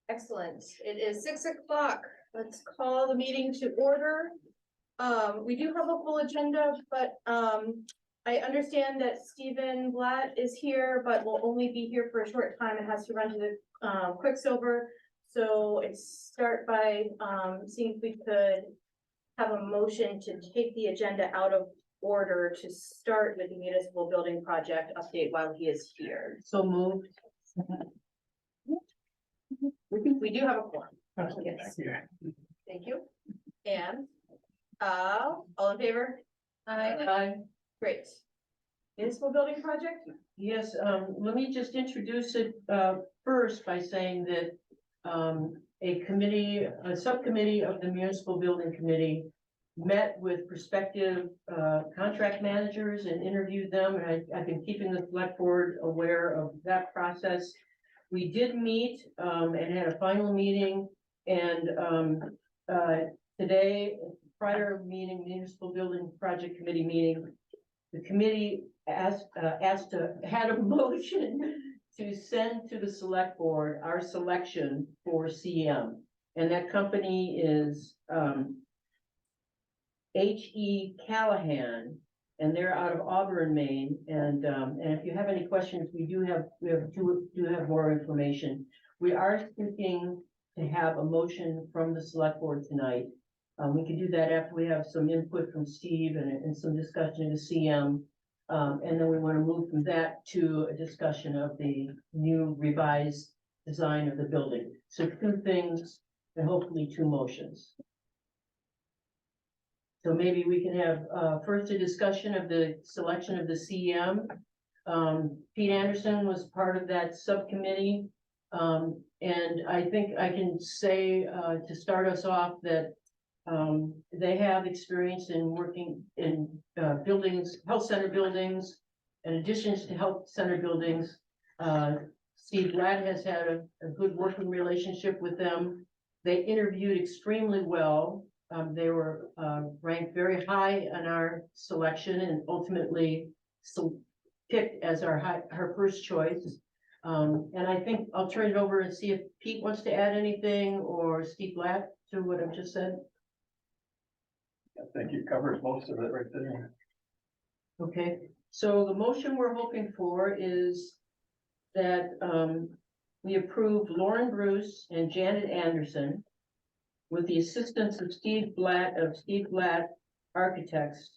Excellent. It is 6 o'clock. Let's call the meeting to order. We do have a full agenda, but I understand that Stephen Blatt is here, but will only be here for a short time and has to run to the Quicksilver. So it's start by seeing if we could have a motion to take the agenda out of order to start with the municipal building project update while he is here. So moved. We do have a quorum. Yes. Thank you. And, all in favor? Aye. Great. Municipal building project? Yes, let me just introduce it, first by saying that, a subcommittee of the Municipal Building Committee met with prospective, contract managers and interviewed them, and I've been keeping the select board aware of that process. We did meet, and had a final meeting, and, today, prior meeting, Municipal Building Project Committee meeting, the committee had a motion to send to the select board our selection for CM. And that company is H.E. Callahan, and they're out of Auburn, Maine. And if you have any questions, we do have more information. We are seeking to have a motion from the select board tonight. We can do that after we have some input from Steve and some discussion to CM. And then we want to move from that to a discussion of the new revised design of the building. So two things and hopefully two motions. So maybe we can have first a discussion of the selection of the CM. Pete Anderson was part of that subcommittee. And I think I can say to start us off that they have experience in working in buildings, health center buildings, in addition to health center buildings. Steve Blatt has had a good working relationship with them. They interviewed extremely well. They were ranked very high on our selection and ultimately picked as her first choice. And I think I'll turn it over and see if Pete wants to add anything or Steve Blatt to what I've just said. I think you covered most of it right there. Okay, so the motion we're hoping for is that we approve Lauren Bruce and Janet Anderson with the assistance of Steve Blatt Architects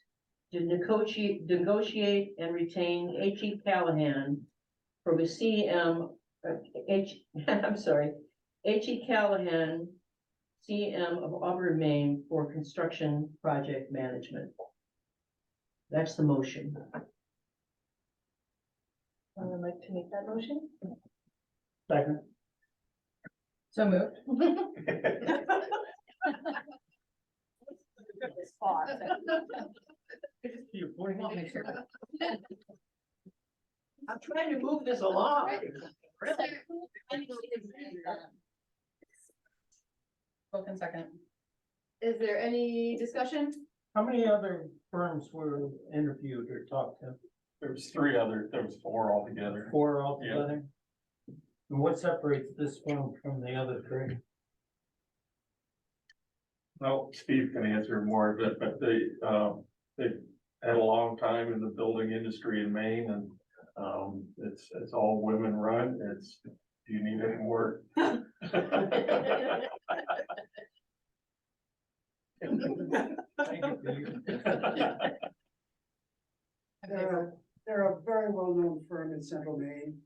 to negotiate and retain H.E. Callahan for the H.E. Callahan CM of Auburn, Maine for construction project management. That's the motion. I would like to make that motion. Second. So moved. You pointing at me? I'm trying to move this along. Spoken second. Is there any discussion? How many other firms were interviewed or talked to? There was four altogether. Four altogether? And what separates this firm from the other three? Well, Steve can answer more of it, but they've had a long time in the building industry in Maine, and it's all women run. Do you need any more? They're a very well-known firm in Central Maine.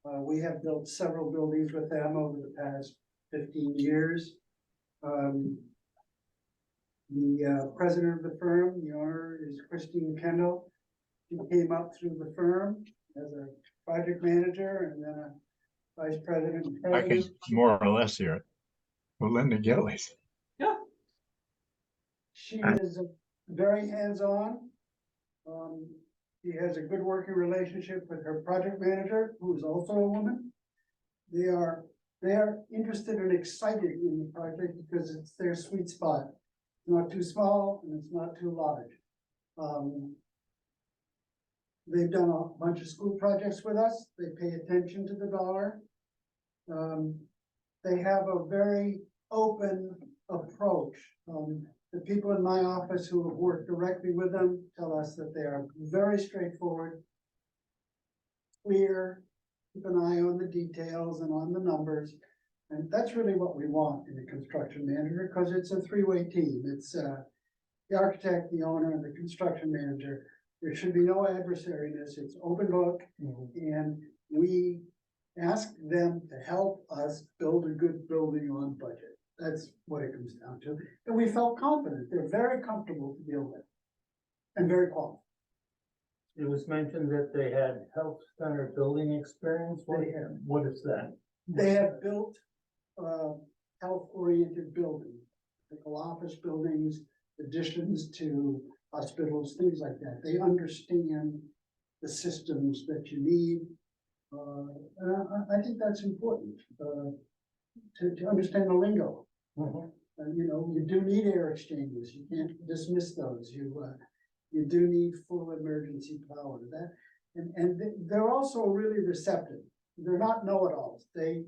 We have built several buildings with them over the past 15 years. The president of the firm, the owner, is Christine Kendall. She came up through the firm as a project manager and then a vice president. I can more or less hear it. Well, Linda Gillies. She is very hands-on. She has a good working relationship with her project manager, who is also a woman. They are interested and excited in the project because it's their sweet spot. It's not too small and it's not too large. They've done a bunch of school projects with us. They pay attention to the dollar. They have a very open approach. The people in my office who have worked directly with them tell us that they are very straightforward, clear, keep an eye on the details and on the numbers. And that's really what we want in a construction manager, because it's a three-way team. It's the architect, the owner, and the construction manager. There should be no adversariness. It's open book, and we ask them to help us build a good building on budget. That's what it comes down to. And we felt confident. They're very comfortable to deal with and very qualified. It was mentioned that they had health center building experience. They have. What is that? They have built health-oriented buildings, like office buildings, additions to hospitals, things like that. They understand the systems that you need. And I think that's important, to understand the lingo. You know, you do need air exchanges. You can't dismiss those. You do need full emergency power. And they're also really receptive. They're not know-it-alls. They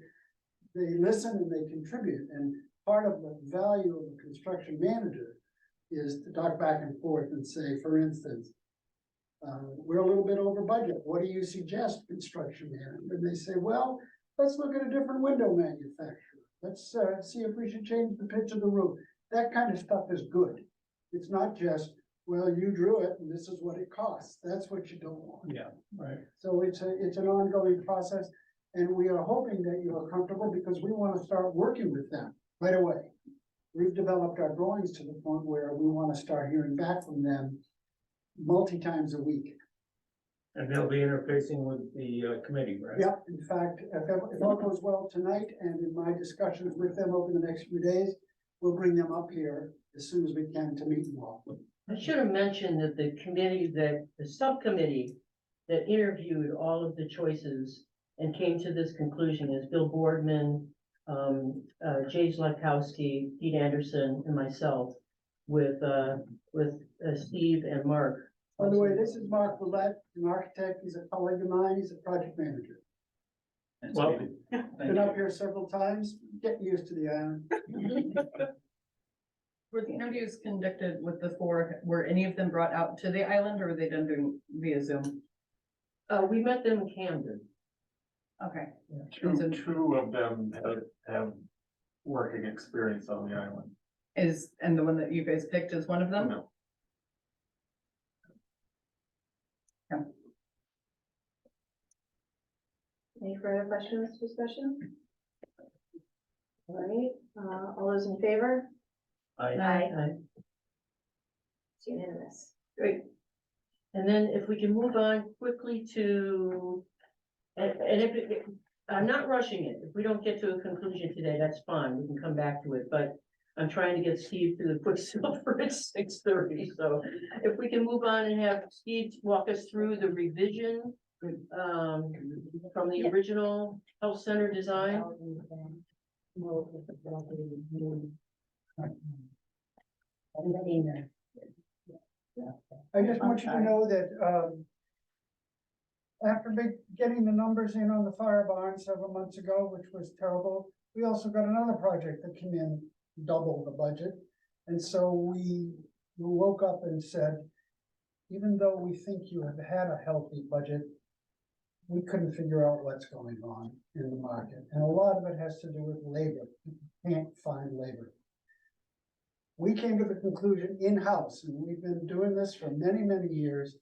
listen and they contribute. And part of the value of a construction manager is to talk back and forth and say, for instance, we're a little bit over budget. What do you suggest, construction manager? And they say, well, let's look at a different window manufacturer. Let's see if we should change the pitch of the roof. That kind of stuff is good. It's not just, well, you drew it and this is what it costs. That's what you don't want. Yeah, right. So it's an ongoing process, and we are hoping that you are comfortable because we want to start working with them right away. We've developed our drawings to the point where we want to start hearing back from them multi-times a week. And they'll be interfacing with the committee, right? Yep, in fact, if all goes well tonight and in my discussions with them over the next few days, we'll bring them up here as soon as we can to meet them all. I should have mentioned that the subcommittee that interviewed all of the choices and came to this conclusion is Bill Boardman, Jay Zlakowski, Pete Anderson, and myself with Steve and Mark. By the way, this is Mark Willett, an architect. He's a colleague of mine. He's a project manager. Well, Been up here several times, getting used to the island. Were the interviews conducted with the four, were any of them brought out to the island or were they done via Zoom? We met them in Camden. Okay. Two of them have working experience on the island. And the one that you guys picked is one of them? No. Any further questions, discussion? All right, all those in favor? Aye. It's unanimous. Great. And then if we can move on quickly to, and if, I'm not rushing it. If we don't get to a conclusion today, that's fine. We can come back to it, but I'm trying to get Steve to the Quicksilver at 6:30. So if we can move on and have Steve walk us through the revision from the original health center design. I just want you to know that, after getting the numbers in on the fire barn several months ago, which was terrible, we also got another project that came in double the budget. And so we woke up and said, even though we think you have had a healthy budget, we couldn't figure out what's going on in the market. And a lot of it has to do with labor. You can't find labor. We came to the conclusion in-house, and we've been doing this for many, many years,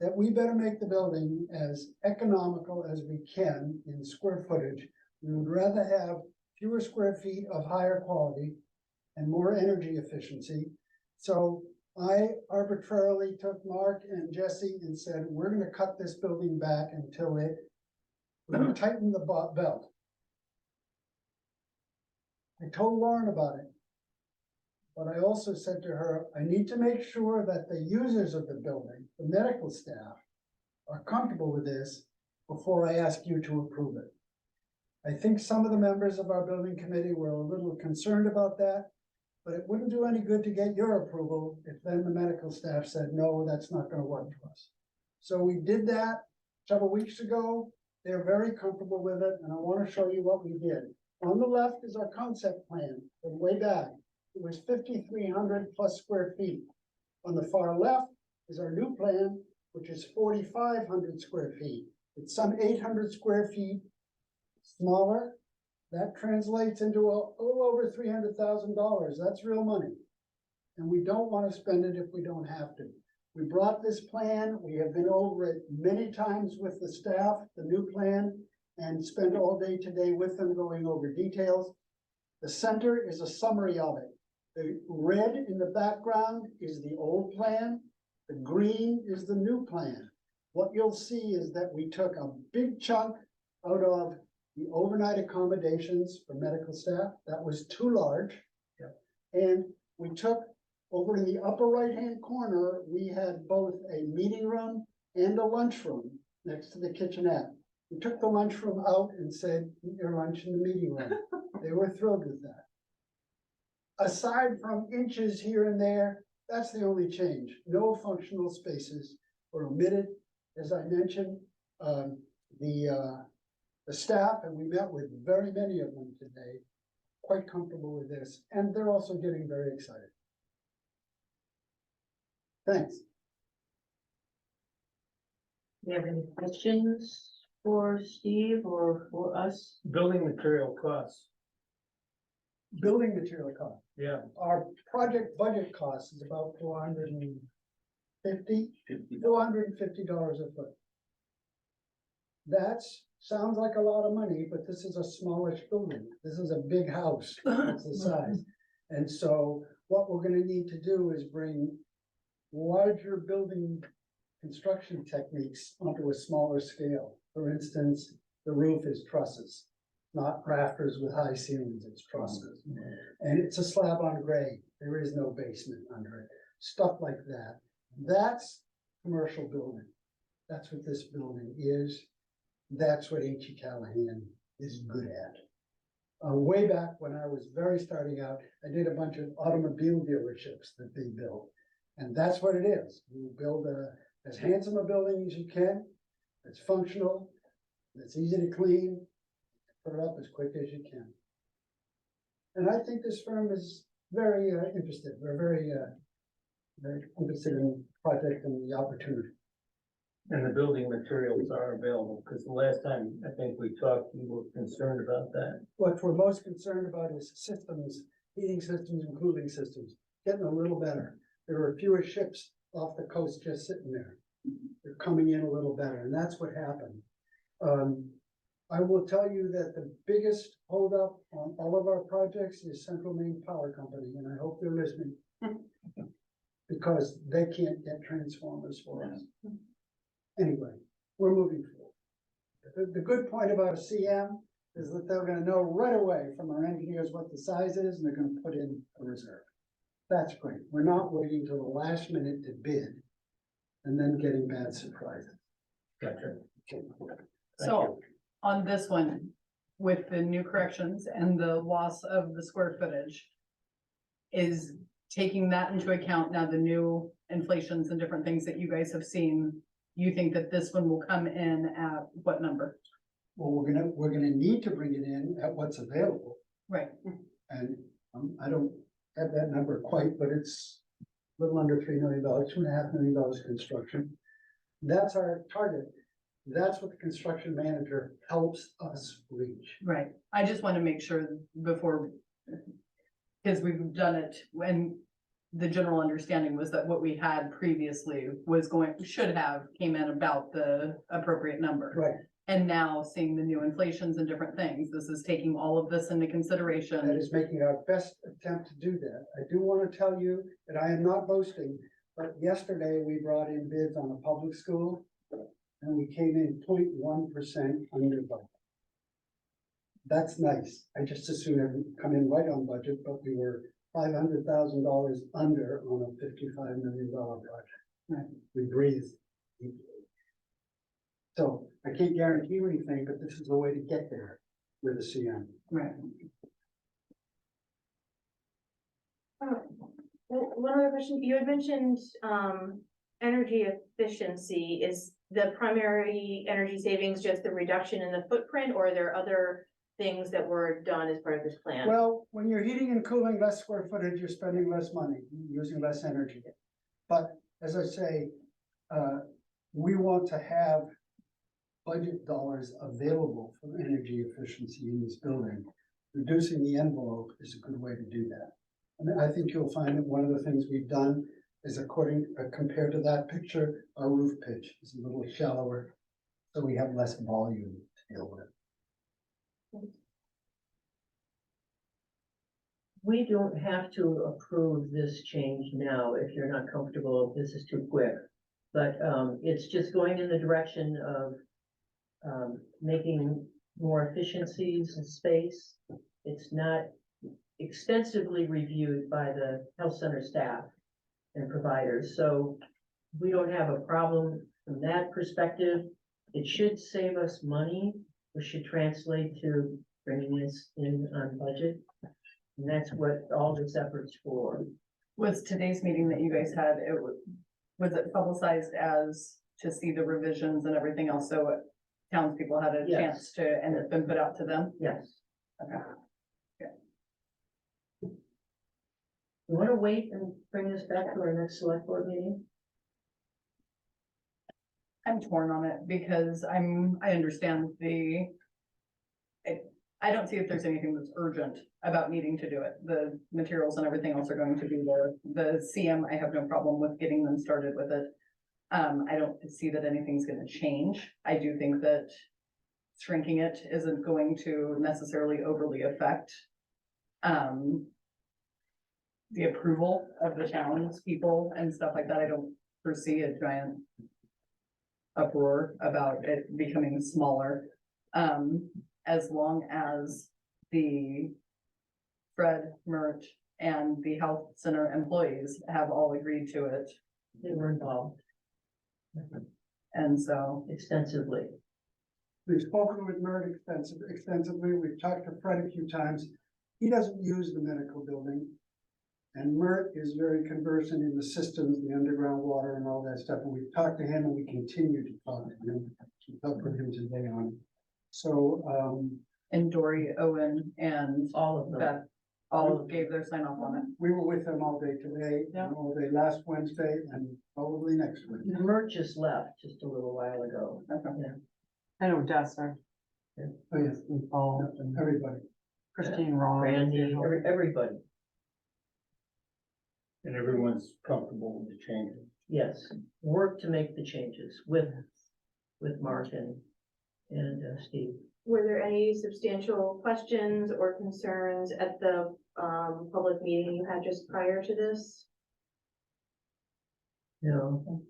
that we better make the building as economical as we can in square footage. We would rather have fewer square feet of higher quality and more energy efficiency. So I arbitrarily took Mark and Jesse and said, we're gonna cut this building back until we're gonna tighten the belt. I told Lauren about it. But I also said to her, I need to make sure that the users of the building, the medical staff, are comfortable with this before I ask you to approve it. I think some of the members of our building committee were a little concerned about that, but it wouldn't do any good to get your approval if then the medical staff said, no, that's not gonna work for us. So we did that several weeks ago. They're very comfortable with it, and I want to show you what we did. On the left is our concept plan from way back. It was 5,300 plus square feet. On the far left is our new plan, which is 4,500 square feet. It's some 800 square feet smaller. That translates into a little over $300,000. That's real money. And we don't want to spend it if we don't have to. We brought this plan, we have been over it many times with the staff, the new plan, and spent all day today with them going over details. The center is a summary of it. The red in the background is the old plan. The green is the new plan. What you'll see is that we took a big chunk out of the overnight accommodations for medical staff. That was too large. And we took, over in the upper right-hand corner, we had both a meeting room and a lunchroom next to the kitchenette. We took the lunchroom out and said, eat your lunch in the meeting room. They were thrilled with that. Aside from inches here and there, that's the only change. No functional spaces were omitted. As I mentioned, the staff, and we met with very many of them today, quite comfortable with this, and they're also getting very excited. Thanks. Do you have any questions for Steve or for us? Building material costs, Building material cost. yeah. Our project budget cost is about $450 a foot. That's, sounds like a lot of money, but this is a smallish building. This is a big house, that's the size. And so what we're gonna need to do is bring larger building construction techniques onto a smaller scale. For instance, the roof is trusses, not rafters with high ceilings, it's trusses. And it's a slab on grade. There is no basement under it. Stuff like that. That's commercial building. That's what this building is. That's what H.E. Callahan is good at. Way back when I was very starting out, I did a bunch of automobile dealerships that they built. And that's what it is. You build as handsome a building as you can, that's functional, that's easy to clean, put it up as quick as you can. And I think this firm is very interested. We're very interested in the project and the opportunity. And the building materials are available, because the last time I think we talked, you were concerned about that. What we're most concerned about is systems, heating systems and cooling systems, getting a little better. There are fewer ships off the coast just sitting there. They're coming in a little better, and that's what happened. I will tell you that the biggest holdup on all of our projects is Central Maine Power Company, and I hope they're listening. Because they can't get transformers for us. Anyway, we're moving forward. The good point about a CM is that they're gonna know right away from our engineers what the size is, and they're gonna put in a reserve. That's great. We're not waiting till the last minute to bid and then getting bad surprises. Gotcha. So on this one, with the new corrections and the loss of the square footage, is taking that into account now, the new inflations and different things that you guys have seen, you think that this one will come in at what number? Well, we're gonna need to bring it in at what's available, Right, and I don't have that number quite, but it's a little under $3 million, $2.5 million construction. That's our target. That's what the construction manager helps us reach. right. I just want to make sure before, because we've done it when the general understanding was that what we had previously was came in about the appropriate number. Right, And now seeing the new inflations and different things, this is taking all of this into that consideration. is making our best attempt to do that. I do want to tell you that I am not boasting, but yesterday we brought in bids on a public school, and we came in 0.1% under budget. That's nice. I just as soon have come in right on budget, but we were $500,000 under on a $55 million project. Right. We breathed deeply. So I can't guarantee you anything, but this is the way to get there with a CM. Right. One other question, you had mentioned, energy efficiency, is the primary energy savings just the reduction in the footprint, or are there other things that were done as part of this plan? Well, when you're heating and cooling less square footage, you're spending less money, using less energy. But as I say, we want to have budget dollars available for energy efficiency in this building. Reducing the envelope is a good way to do that. And I think you'll find that one of the things we've done is compared to that picture, our roof pitch is a little shallower, so we have less volume to deal with. We don't have to approve this change now if you're not comfortable, if this is too quick. But it's just going in the direction of making more efficiencies in space. It's not extensively reviewed by the health center staff and providers, so we don't have a problem from that perspective. It should save us money, which should translate to bringing this in on budget. And that's what all this effort's for. Was today's meeting that you guys had, was it publicized as to see the revisions and everything else, so townspeople had a Yes. chance to, and it's been put out to them? Yes. Okay. You wanna wait and bring this back to our next select board meeting? I'm torn on it because I understand I don't see if there's anything that's urgent about needing to do it. The materials and everything else are going to be there. The CM, I have no problem with getting them started with it. I don't see that anything's gonna change. I do think that shrinking it isn't going to necessarily overly affect the approval of the townspeople and stuff like that. I don't foresee a giant uproar about it becoming smaller. As long as the Fred, Mert, and the health center employees have all agreed to it. They were involved And so, extensively. We've spoken with Mert extensively, we've talked to Fred a few times. He doesn't use the medical building. And Mert is very conversant in the systems, the underground water and all that stuff, and we've talked to him and we continue to talk to him. We talked with him today on it. So, and Dory, Owen, and All of them. Beth all gave their sign off on it. we were with them all day today, Yeah. and all day last Wednesday, and probably next week. Mert just left just a little while ago. I know Desser Oh, yes, is involved and everybody. Christine Ross. Randy, everybody, And everyone's comfortable with the changes. yes, work to make the changes with Mark and Steve. Were there any substantial questions or concerns at the public meeting you had just prior to this? No,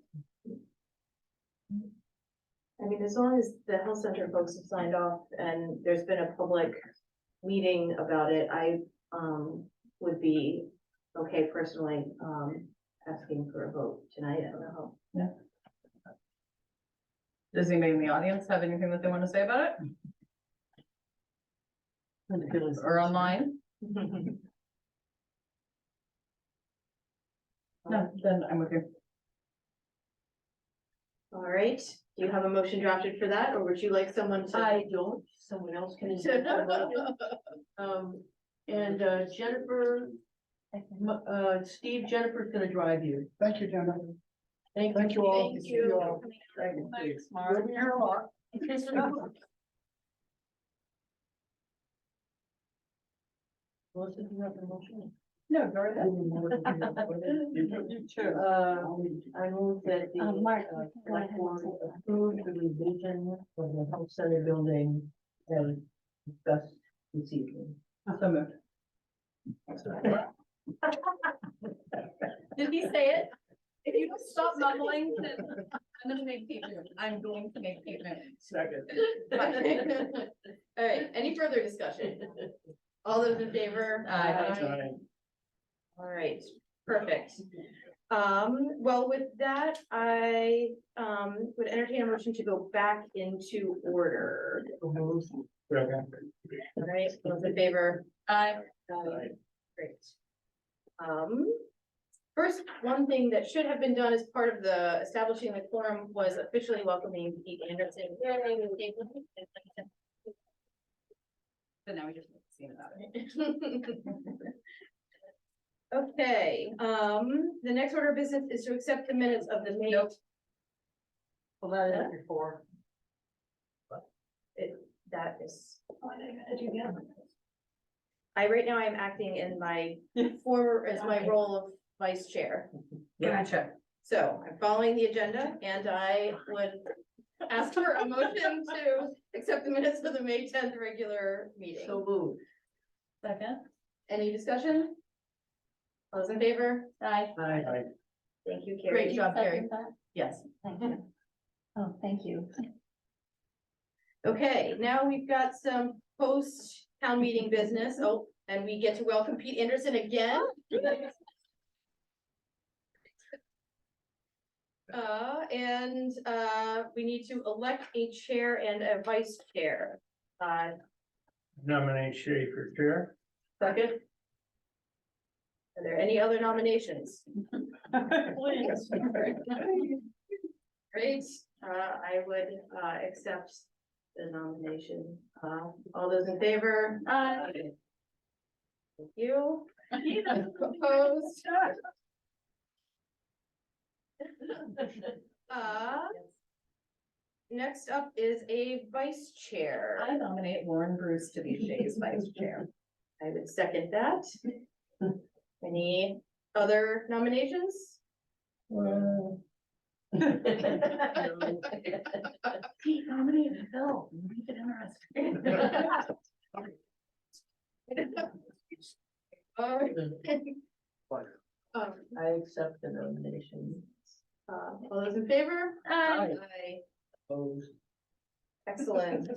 I mean, as long as the health center folks have signed off and there's been a public meeting about it, I would be okay personally asking for a vote tonight. I don't know how. Does anybody in the audience have anything that they want to say about it? Or online? No, then I'm with you. All right, do you have a motion drafted for that, or would you like someone to? I don't, someone else can. And Jennifer, Steve, Jennifer's gonna drive you. Thank you, Jenna. Thank you all. Thank you. Thanks, We'll Mark. be here a lot. Melissa, do you have a motion? No, go ahead. I move that the Mark, select board approve the revision of the health center building and discussed this evening. So moved. Did he say it? If you don't stop mumbling, then I'm gonna make Pete move. I'm going to make Pete move. Second. All right, any further discussion? All those in favor? Aye. All right, perfect. Well, with that, I would entertain a motion to go back into order. All right, those in favor? Aye. Great. first, one thing that should have been done as part of the establishing the quorum was officially welcoming Pete Anderson. But now we just see about it. Okay, the next order of business is to accept the minutes of the May. Nope. Well, that is before. That is. Right now I'm acting in my as my role of vice chair. Gotcha. So I'm following the agenda and I would ask for a motion to accept the minutes of the May 10th regular meeting. So moved. Second. Any discussion? All those in favor? Aye. Aye. Thank you, Carrie. Great job, Carrie. Yes. Thank you. Oh, thank you. Okay, now we've got some post-town meeting business. Oh, and we get to welcome Pete Anderson again. We need to elect a chair and a vice chair. Nominate Shay for chair. Second. Are there any other nominations? Please. Great, I would, accept the nomination. All those in favor? Aye. Thank you. Opposed? Next up is a vice chair. I nominate Lauren Bruce to be Shay's vice chair. I would second that. Any other nominations? Pete nominated Phil. Make it interesting. I accept the nomination. All those in favor? Aye. Aye. Opposed. Excellent.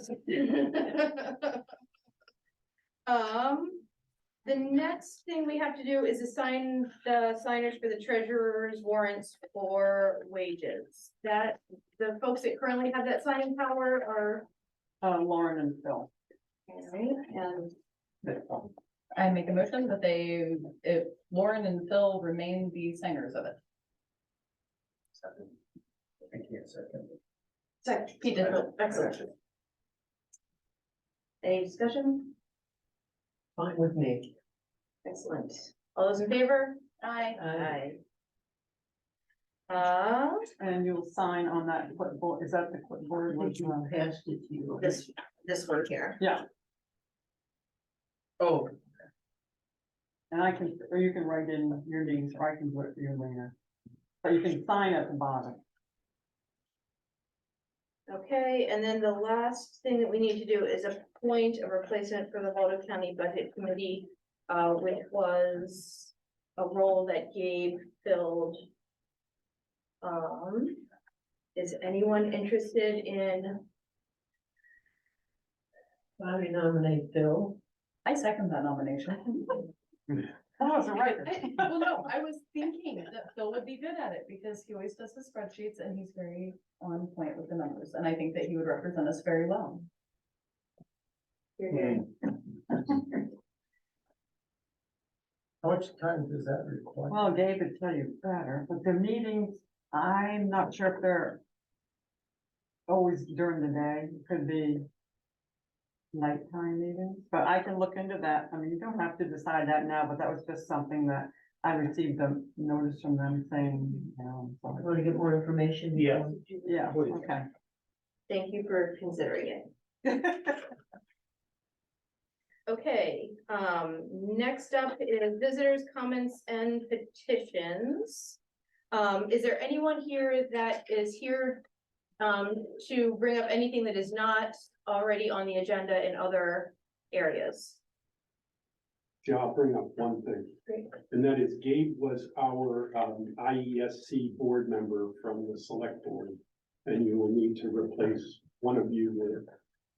The next thing we have to do is assign the signers for the treasurer's warrants for wages. That, the folks that currently have that signing power are. Lauren and Phil. And I make a motion that if Lauren and Phil remain the signers of it. I can't second. second, Pete did, excellent. Any discussion? Fine with me. Excellent. All those in favor? Aye. Aye. And you'll sign on that clipboard, is that the clipboard? I think you passed it to you. This one here. Yeah, Oh, and I can, or you can write in your names, or I can do it for you later. But you can sign at the bottom. Okay, and then the last thing that we need to do is appoint a replacement for the Waldo County Budget Committee, which was a role that Gabe filled. Is anyone interested in? I nominate Phil. I second that nomination. That was a record. Well, no, I was thinking that Phil would be good at it because he always does his spreadsheets and he's very on point with the numbers. And I think that he would represent us very well. How much time does that require? Well, Dave would tell you better, but the meetings, I'm not sure if they're always during the day, it could be nighttime meetings, but I can look into that. I mean, you don't have to decide that now, but that was just something that I received a notice from them saying, you know, so- Want to get more information? Yeah. yeah, Please. okay. Thank you for considering it. Okay, next up is visitors' comments and petitions. Is there anyone here that is here to bring up anything that is not already on the agenda in other areas? Yeah, I'll bring up one thing. Great. And that is Gabe was our IESC board member from the select board. And you will need to replace one of you that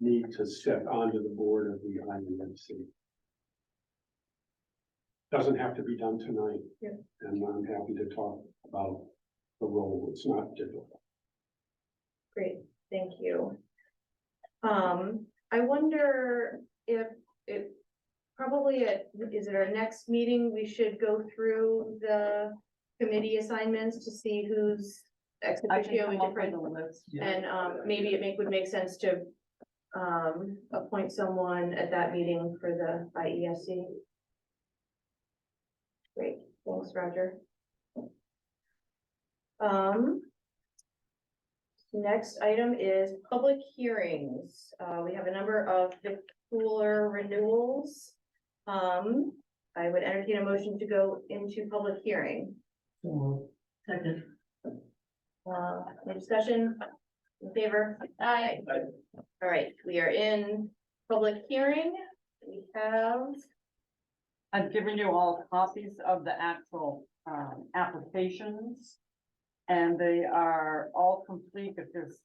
need to step onto the board of the IESC. Doesn't have to be done tonight. Yeah. And I'm happy to talk about the role. It's not difficult. Great, thank you. I wonder if probably is it our next meeting, we should go through the committee assignments to see who's ex I officio can in come up with different. a list. And, maybe would make sense to, appoint someone at that meeting for the IESC. Great, thanks, Roger. Next item is public hearings. We have a number of the cooler renewals. I would entertain a motion to go into public hearing. Second. Any discussion? In favor? Aye. All right, we are in public hearing. We have, I've given you all copies of the actual, applications. And they are all complete, if there's,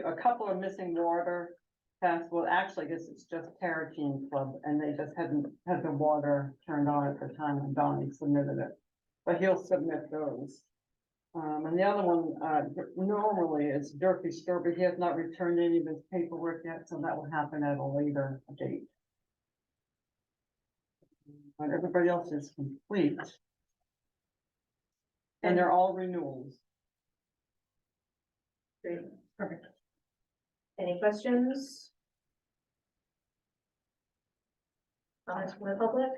a couple are missing water. Well, actually, I guess it's just Carotene Club, and they just hadn't had the water turned on at the time when Donnie submitted it. But he'll submit those. And the other one, normally is Durkee Sturby. He has not returned any of his paperwork yet, so that will happen at a later date. But everybody else is complete. And they're all renewals. great, perfect. Any questions? Comments from the public?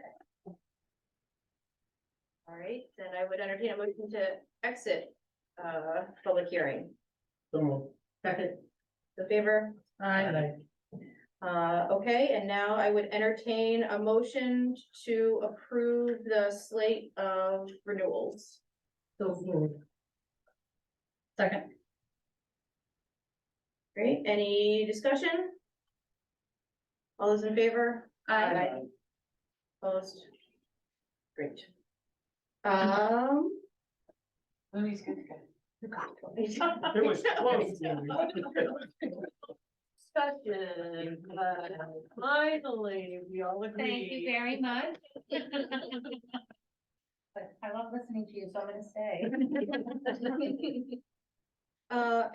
All right, then I would entertain a motion to exit, public hearing. Second. The favor? Aye. Okay, and now I would entertain a motion to approve the slate of renewals. So moved. Second. Great, any discussion? All those in favor? Aye. Opposed? Great. Louis good to go. It was close. Discussion, finally, we all agree. Thank you very much. I love listening to you, so I'm gonna stay.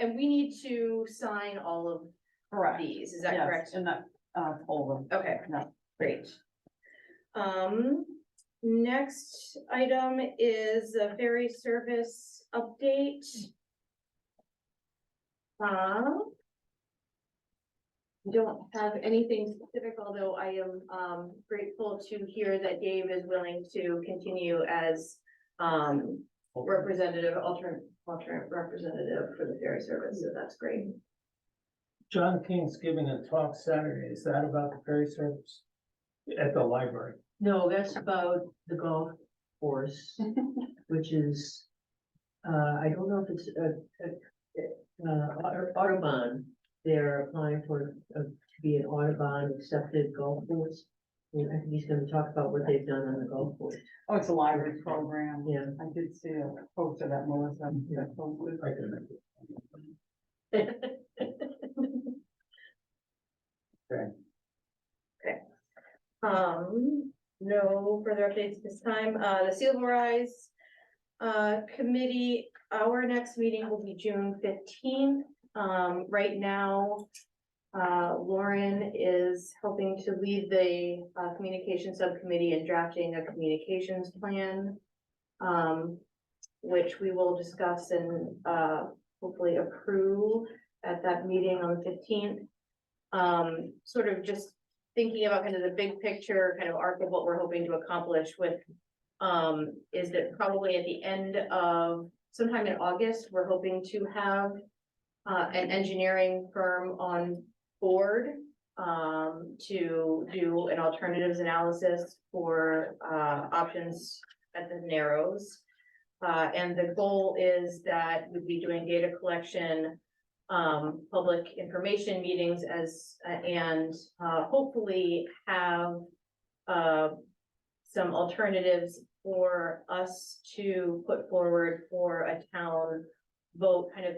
And we need to sign all of Correct. these, is that Yes, correct? in that, folder. Okay, No. great. Next item is a ferry service update. Don't have anything specific, although I am grateful to hear that Dave is willing to continue as representative, alternate representative for the ferry service, so that's great. John King's giving a talk Saturday. Is that about the ferry service? At the library. No, that's about the golf course, which is, I don't know if it's Audubon. They're applying for, to be an Audubon accepted golf course. And I think he's gonna talk about what they've done on the golf course. Oh, it's a library program. Yeah. I did see a poster that Melissa that posted. I can make it. No further updates this time. The Seal Rise committee, our next meeting will be June 15th. Right now, Lauren is helping to lead the communication subcommittee and drafting a communications plan, which we will discuss and hopefully approve at that meeting on the 15th. Sort of just thinking about kind of the big picture kind of arc of what we're hoping to accomplish with, is that probably at the end of sometime in August, we're hoping to have an engineering firm on board to do an alternatives analysis for options at the Narrows. And the goal is that we'd be doing data collection, public information meetings and hopefully have some alternatives for us to put forward for a town vote, kind of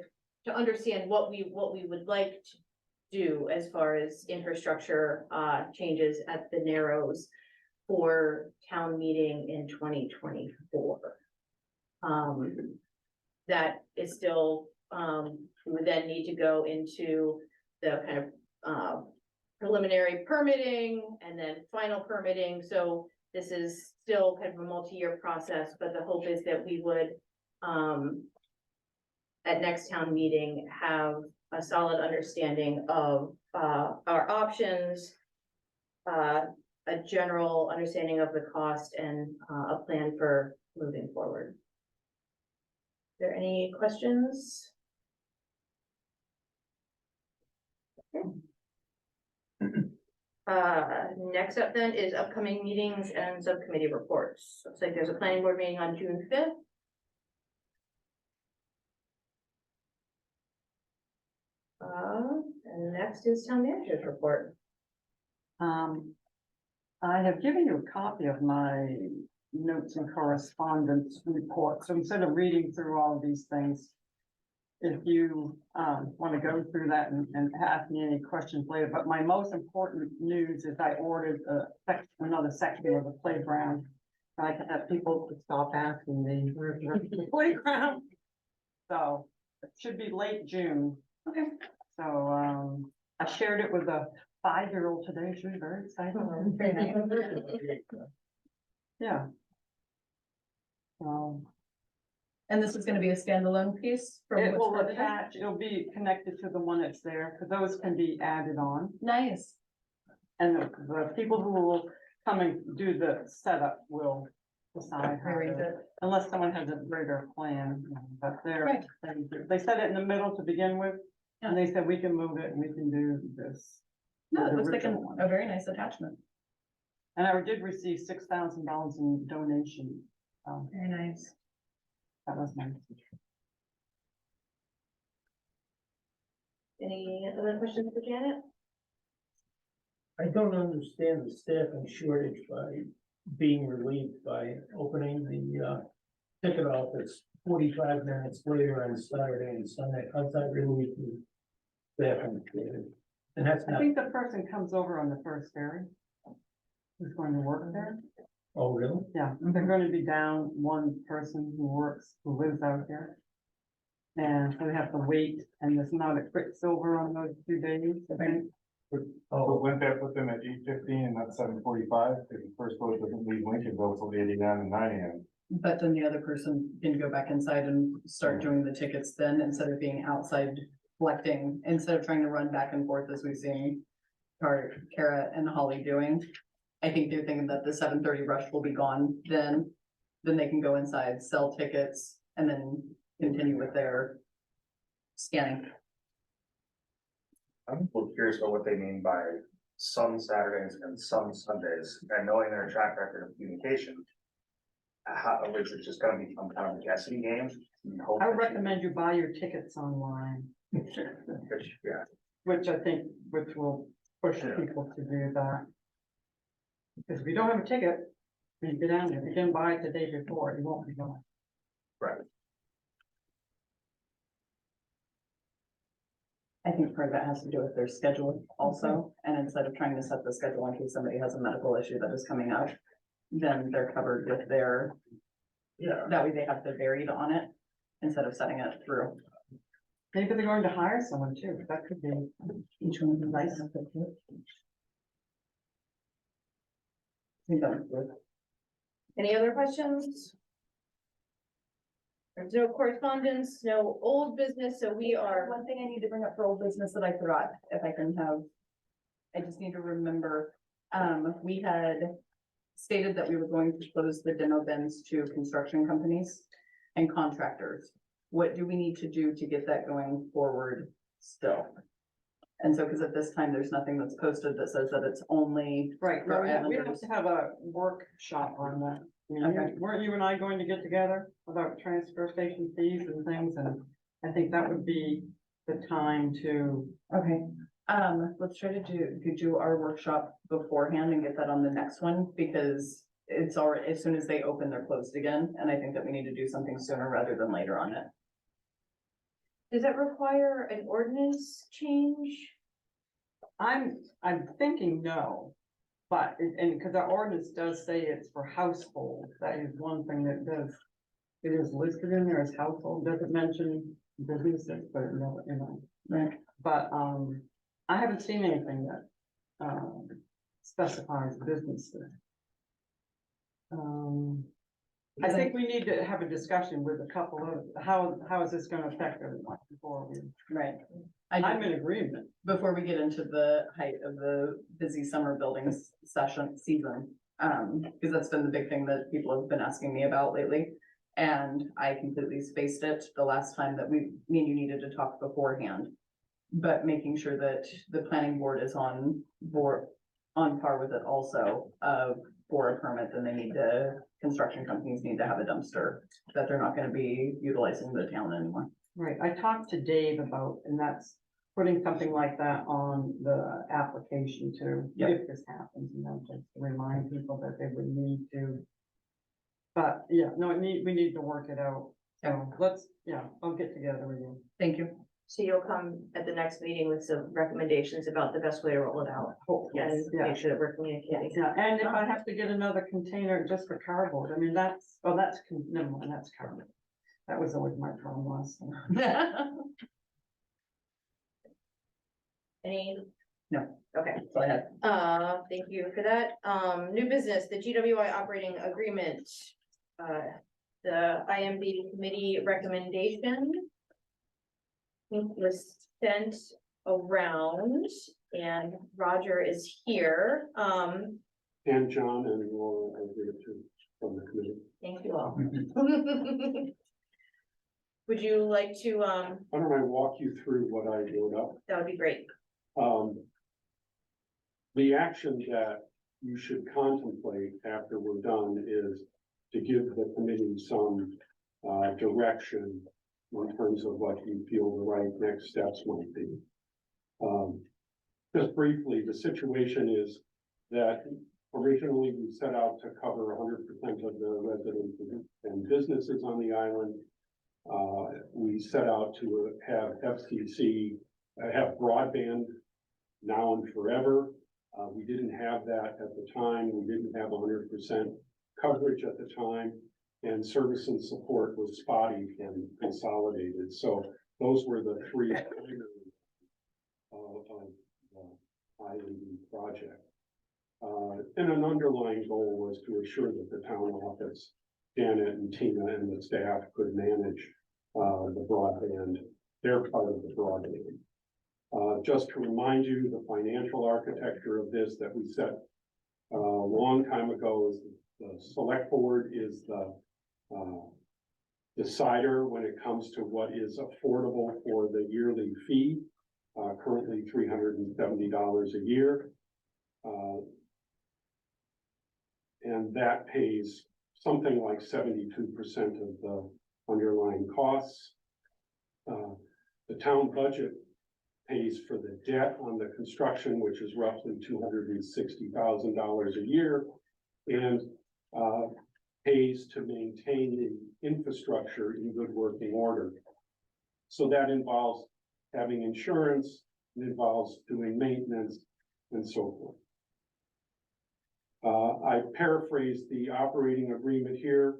to understand what we would like to do as far as infrastructure changes at the Narrows for town meeting in 2024. That is still, we would then need to go into the kind of preliminary permitting and then final permitting. So this is still kind of a multi-year process, but the hope is that we would, at next town meeting, have a solid understanding of, our options, a general understanding of the cost and, a plan for moving forward. Are there any questions? Next up then is upcoming meetings and subcommittee reports. Looks like there's a planning board meeting on June 5th. And next is town manager's report. I have given you a copy of my notes and correspondence report, so instead of reading through all of these things, if you, want to go through that and ask me any questions later, but my most important news is I ordered another section of the playground. I can have people to stop asking me, where's the playground? So, it should be late June. Okay. So, I shared it with a 5-year-old today, she was very excited. Very nice. Yeah. And this is gonna be a standalone piece from It which will one? attach, it'll be connected to the one that's there, because those can be added on. Nice. And the people who will come and do the setup will decide how Very to, good. unless someone has a greater plan, but they're, Right. they set it in the middle to begin with. And they said we can move it and we can do this. No, with it the looks like original one. a very nice attachment. And I did receive $6,000 in donation. Very nice. That was nice. Any other questions for Janet? I don't understand the staffing shortage by being relieved by opening the, ticket office 45 minutes later on Saturday and Sunday. How's that relieve the staffing shortage? And that's I not, think the person comes over on the first ferry. Who's going to work there? oh, really? Yeah, they're gonna be down one person who lives out here. And so we have to wait, and there's not a Quicksilver on those 2 days, I think. Oh, wouldn't that put them at 8:15 and not 7:45? If the first boat doesn't leave Lincolnville till 8 AM and 9 AM. But then the other person can go back inside and start doing the tickets then, instead of being outside collecting, instead of trying to run back and forth as we've seen Kara and Holly doing. I think they're thinking that the 7:30 rush will be gone then they can go inside, sell tickets, and then continue with their scanning. I'm a little curious about what they mean by some Saturdays and some Sundays, and knowing their track record of communication. How, is it just gonna become kind of a guessing game? And hope I that would you- recommend you buy your tickets online, Yeah, which will push Yeah. people to do that. Because if you don't have a ticket, when you get down there, if you didn't buy it the day before, you won't be going. right. I think part of that has to do with their schedule also, and instead of trying to set the schedule in case somebody has a medical issue that is coming up, then they're covered with their, Yeah. that way they have the varied on it, instead of setting it through. Maybe they're going to hire someone too, that could be. Each one of them nice. I think that was good. Any other questions? There's no correspondence, no old business, so we are, One thing I need to bring up for old business that I forgot, if I can have. I just need to remember, we had stated that we were going to close the demo bins to construction companies and contractors. What do we need to do to get that going forward still? And so, because at this time, there's nothing that's posted that says that it's only, Right, For we have Islanders. to have a workshop on that. I mean, Okay. weren't you and I going to get together about transfer station fees and things, and I think that would be the time to. okay. Let's try to do our workshop beforehand and get that on the next one, because it's already, as soon as they open, they're closed again, and I think that we need to do something sooner rather than later on it. does that require an ordinance change? I'm thinking no, but, and because our ordinance does say it's for households, that is one thing that does. It is listed in there as household, doesn't mention businesses, but no, Right. But, I haven't seen anything that, specifies businesses. I think we need to have a discussion with a couple of, how is this gonna affect everyone before we, Right. I'm in agreement. Before we get into the height of the busy summer buildings season, because that's been the big thing that people have been asking me about lately. And I completely spaced it the last time that me and you needed to talk beforehand. But making sure that the planning board is on par with it also, for a permit, then construction companies need to have a dumpster that they're not gonna be utilizing the town anymore. Right, I talked to Dave about, and that's putting something like that on the application too, Yep. if this happens, just to remind people that they would need to. But, yeah, no, we need to work it out, so I'll get together with you. Thank you. So you'll come at the next meeting with some recommendations about the best way to roll it out and Yeah. make sure that we're communicating. Yeah, and if I have to get another container just for cardboard, I mean, never mind, that's cardboard. That was always my problem last time. Any? No. Okay, Go ahead. thank you for that. New business, the GWI operating agreement. The IMB committee recommendation was sent around and Roger is here. And John and Laura are here too, from the committee. Thank you all. Would you like to, Why don't I walk you through what I wrote up? that would be great. The action that you should contemplate after we're done is to give the committee some direction in terms of what you feel the right next steps might be. Just briefly, the situation is that originally we set out to cover 100% of the residents and businesses on the island. We set out to have FCC have broadband now and forever. We didn't have that at the time. We didn't have 100% coverage at the time, and service and support was spotty and consolidated. So those were the three primary of the IMB project. And an underlying goal was to assure that the town office, Janet and Tina and the staff could manage the broadband, their part of the broadband. Just to remind you, the financial architecture of this that we set a long time ago is the select board is the decider when it comes to what is affordable for the yearly fee, currently $370 a year. And that pays something like 72% of the underlying costs. The town budget pays for the debt on the construction, which is roughly $260,000 a year, and pays to maintain the infrastructure in good working order. So that involves having insurance, it involves doing maintenance, and so forth. I paraphrased the operating agreement here,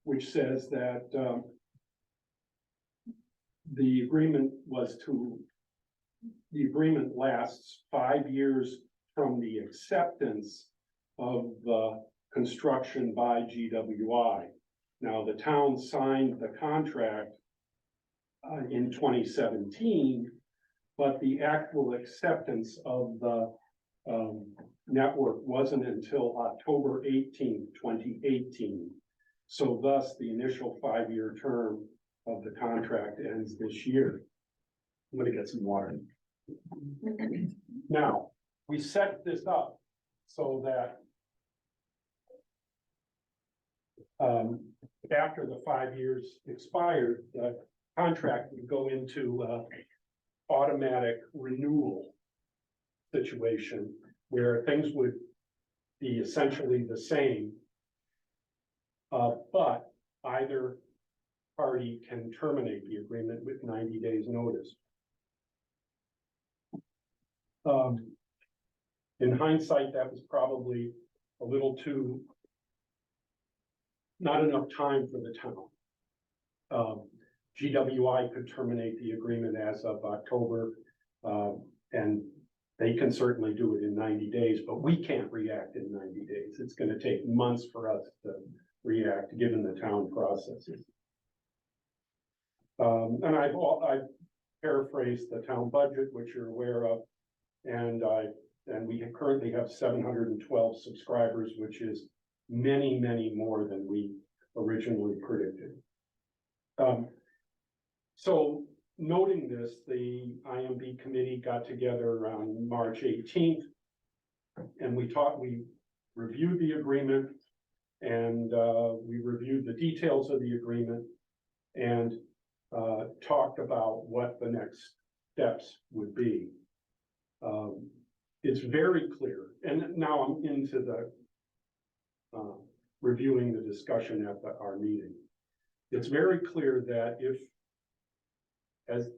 which says that the agreement lasts 5 years from the acceptance of the construction by GWI. Now, the town signed the contract in 2017, but the actual acceptance of the network wasn't until October 18th, 2018. So thus, the initial 5-year term of the contract ends this year. I'm gonna get some water. Now, we set this up so that after the 5 years expired, the contract would go into automatic renewal situation where things would be essentially the same. But either party can terminate the agreement with 90 days notice. In hindsight, that was probably a little too, not enough time for the town. GWI could terminate the agreement as of October, and They can certainly do it in 90 days, but we can't react in 90 days. It's gonna take months for us to react, given the town processes. And I paraphrased the town budget, which you're aware of. And we currently have 712 subscribers, which is many, many more than we originally predicted. So noting this, the IMB committee got together on March 18th. And we reviewed the agreement, and we reviewed the details of the agreement, and talked about what the next steps would be. It's very clear, and now I'm into the reviewing the discussion at our meeting. It's very clear that as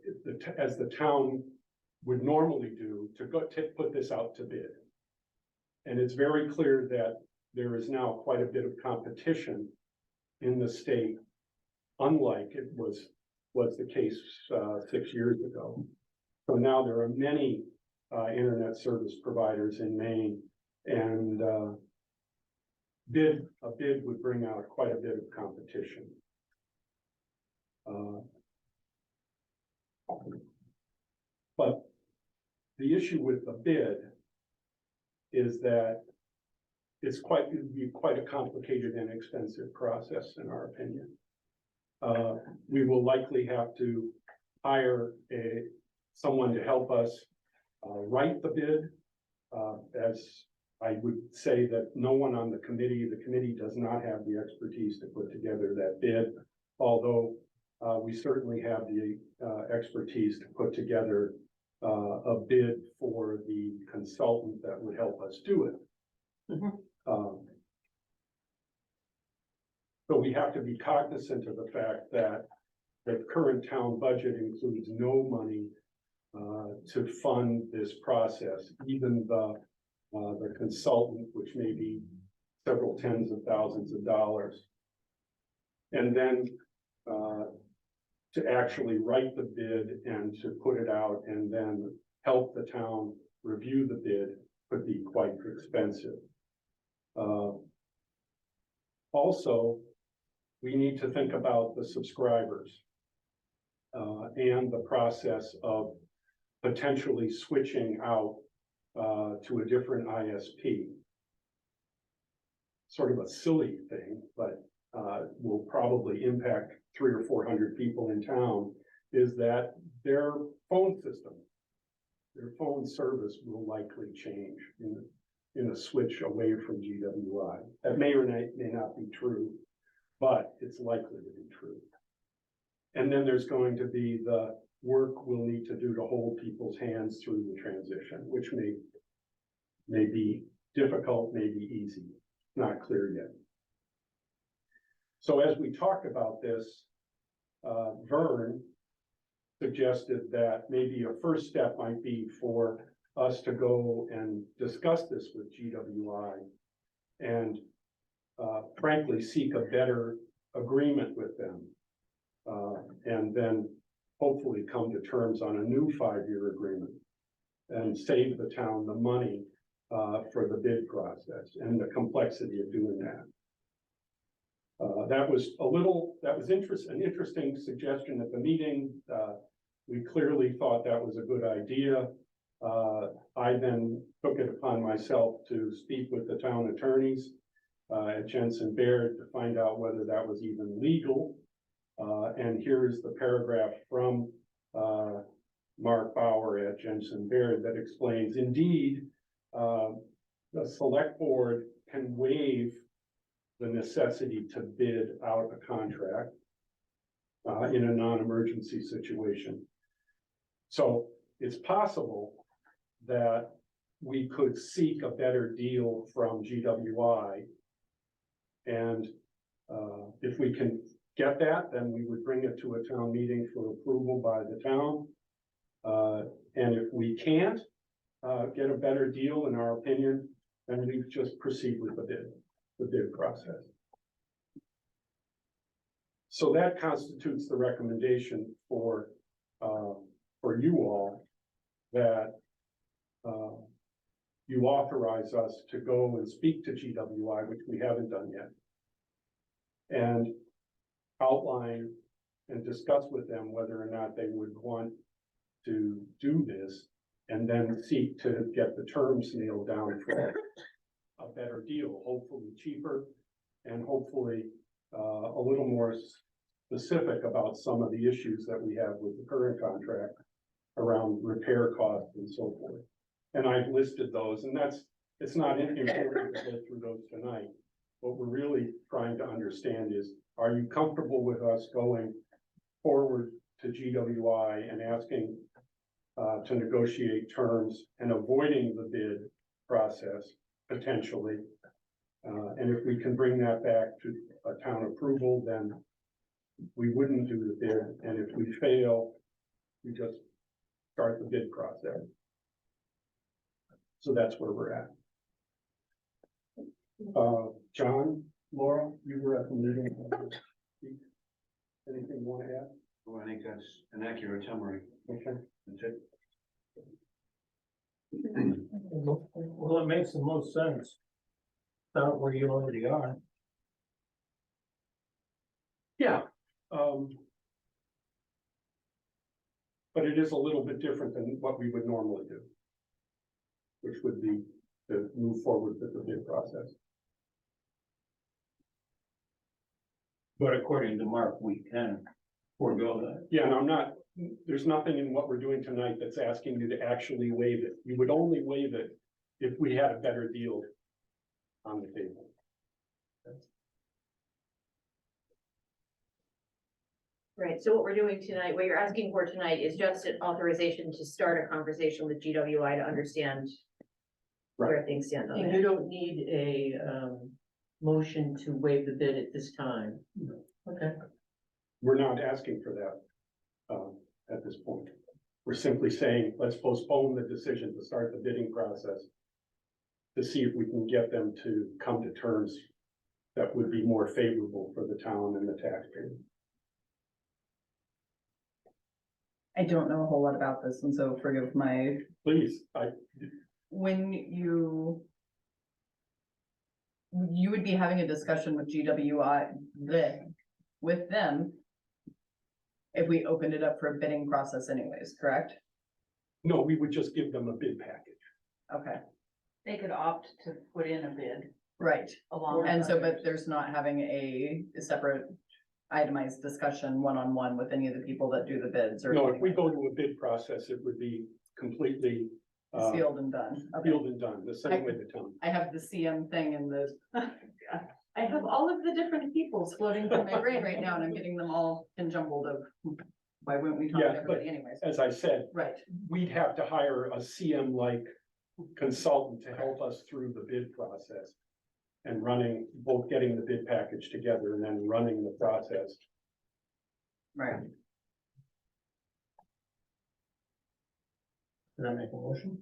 the town would normally do, to put this out to bid. And it's very clear that there is now quite a bit of competition in the state, unlike it was the case 6 years ago. So now there are many internet service providers in Maine, and a bid would bring out quite a bit of competition. But the issue with the bid is that it would be quite a complicated and expensive process, in our opinion. We will likely have to hire someone to help us write the bid. As I would say that no one on the committee does not have the expertise to put together that bid, although we certainly have the expertise to put together a bid for the consultant that would help us do it. So we have to be cognizant of the fact that the current town budget includes no money to fund this process, even the consultant, which may be several tens of thousands of dollars. And then to actually write the bid and to put it out and then help the town review the bid could be quite expensive. Also, we need to think about the subscribers and the process of potentially switching out to a different ISP. Sort of a silly thing, but will probably impact 300 or 400 people in town, is that their phone system, their phone service will likely change in a switch away from GWI. That may or may not be true, but it's likely to be true. And then there's going to be the work we'll need to do to hold people's hands through the transition, which may be difficult, may be easy, not clear yet. So as we talked about this, Vern suggested that maybe a first step might be for us to go and discuss this with GWI and frankly seek a better agreement with them. And then hopefully come to terms on a new 5-year agreement and save the town the money for the bid process and the complexity of doing that. That was an interesting suggestion at the meeting. We clearly thought that was a good idea. I then took it upon myself to speak with the town attorneys at Jensen Baird to find out whether that was even legal. And here is the paragraph from Mark Bauer at Jensen Baird that explains, indeed, the select board can waive the necessity to bid out a contract in a non-emergency situation. So it's possible that we could seek a better deal from GWI. And if we can get that, then we would bring it to a town meeting for approval by the town. And if we can't get a better deal, in our opinion, then we just proceed with the bid process. So that constitutes the recommendation for you all, that you authorize us to go and speak to GWI, which we haven't done yet. And outline and discuss with them whether or not they would want to do this. And then seek to get the terms nailed down for a better deal, hopefully cheaper. And hopefully, a little more specific about some of the issues that we have with the current contract around repair costs and so forth. And I've listed those, and it's not important to go through those tonight. What we're really trying to understand is, are you comfortable with us going forward to GWI and asking to negotiate terms and avoiding the bid process potentially? And if we can bring that back to a town approval, then we wouldn't do the bid. And if we fail, we just start the bid process. So that's where we're at. John, Laura, you were at the meeting. Anything you want to add? Well, I think that's an accurate summary. Okay. That's it. Well, it makes the most sense. Start where you already are. Yeah. But it is a little bit different than what we would normally do. Which would be to move forward with the bid process. But according to Mark, we can forego that. Yeah, and I'm not, there's nothing in what we're doing tonight that's asking you to actually waive it. You would only waive it if we had a better deal on the table. Right, so what we're doing tonight, what you're asking for tonight is just an authorization to start a conversation with GWI to understand where things stand on And it. you don't need a, motion to waive the bid at this time. Okay. We're not asking for that at this point. We're simply saying, let's postpone the decision to start the bidding process to see if we can get them to come to terms that would be more favorable for the town and the taxpayer. I don't know a whole lot about this, and so forgive my, Please, when you would be having a discussion with GWI, with them, if we opened it up for a bidding process anyways, correct? no, we would just give them a bid package. Okay, They could opt to put in a bid right, along. and so, but there's not having a separate itemized discussion one-on-one with any of the people that do the bids or. No, if anything we like go to a bid process, it would be completely that. Sealed and done, okay. sealed and done, the same way the town. I have the CM thing and the, I have all of the different peoples floating through my brain right now, and I'm getting them all jumbled of, why wouldn't we talk to Yeah, but- everybody anyways? As I said, Right, we'd have to hire a CM-like consultant to help us through the bid process. And both getting the bid package together and then running the process. right. Can I make a motion?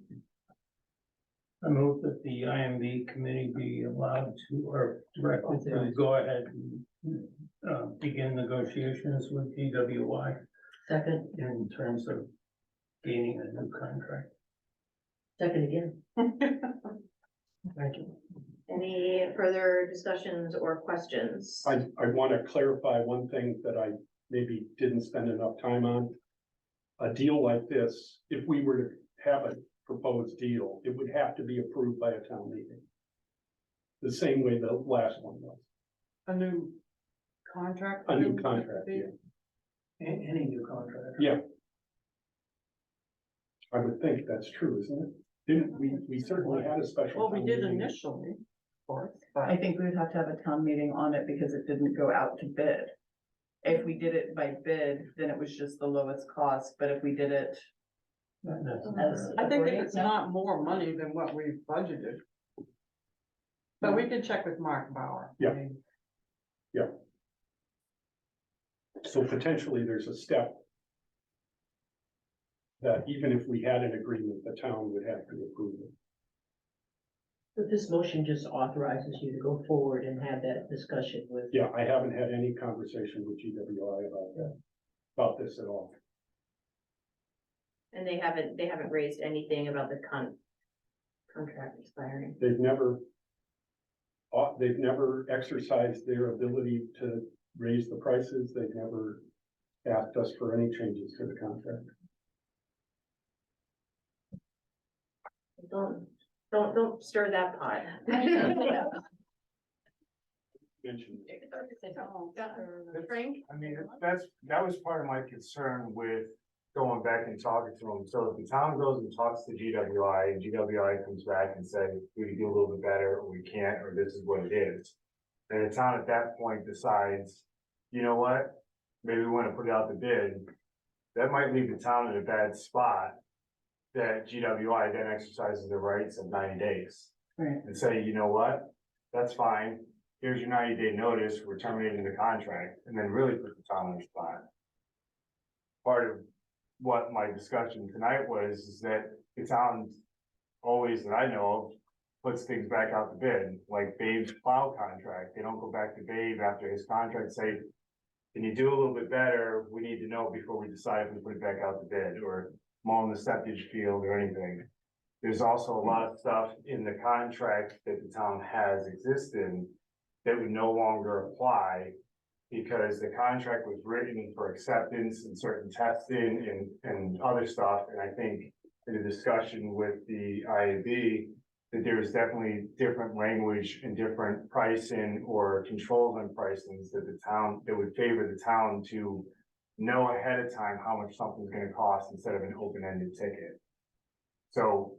I move that the IMB committee be allowed to, or directed to go ahead and begin negotiations with GWI Second, in terms of gaining a new contract. second again. Thank you. Any further discussions or questions? I want to clarify one thing that I maybe didn't spend enough time on. A deal like this, if we were to have a proposed deal, it would have to be approved by a town meeting. The same way the last one was, A new contract? a new contract, yeah. Any new contract. Yeah. I would think that's true, isn't it? Didn't we certainly had a special. Well, we town did meeting. initially, of course, I but think we would have to have a town meeting on it because it didn't go out to bid. If we did it by bid, then it was just the lowest cost, but if we did it Not necessarily. as. I think if it's not more money than what we budgeted. But we could check with Mark Bauer. Yeah. So potentially there's a step that even if we had an agreement, the town would have to approve it. But this motion just authorizes you to go forward and have that discussion with. Yeah, I haven't had any conversation with GWI about this at all. And they haven't raised anything about the contract expiring. they've never exercised their ability to raise the prices. They've never asked us for any changes to the contract. Don't stir that pot. Mentioned. Frank? I mean, that was part of my concern with going back and talking to them. So if the town goes and talks to GWI and GWI comes back and say, we can do a little bit better, or we can't, or this is what it is. And the town at that point decides, you know what, maybe we want to put it out the bid. That might leave the town in a bad spot. That GWI then exercises their rights of 90 days. Right. And say, you know what, that's fine. Here's your 90-day notice, we're terminating the contract, and then really put the town on the spot. Part of what my discussion tonight was, is that the town always, that I know of, puts things back out to bid, like Babe's plow contract. They don't go back to Babe after his contract, say, can you do a little bit better? We need to know before we decide if we put it back out to bid, or mowing the septic field or anything. There's also a lot of stuff in the contract that the town has existed that would no longer apply, because the contract was written for acceptance and certain testing and other stuff. And I think in the discussion with the IAB, that there is definitely different language and different pricing or controls on pricings that the town, that would favor the town to know ahead of time how much something's gonna cost instead of an open-ended ticket. So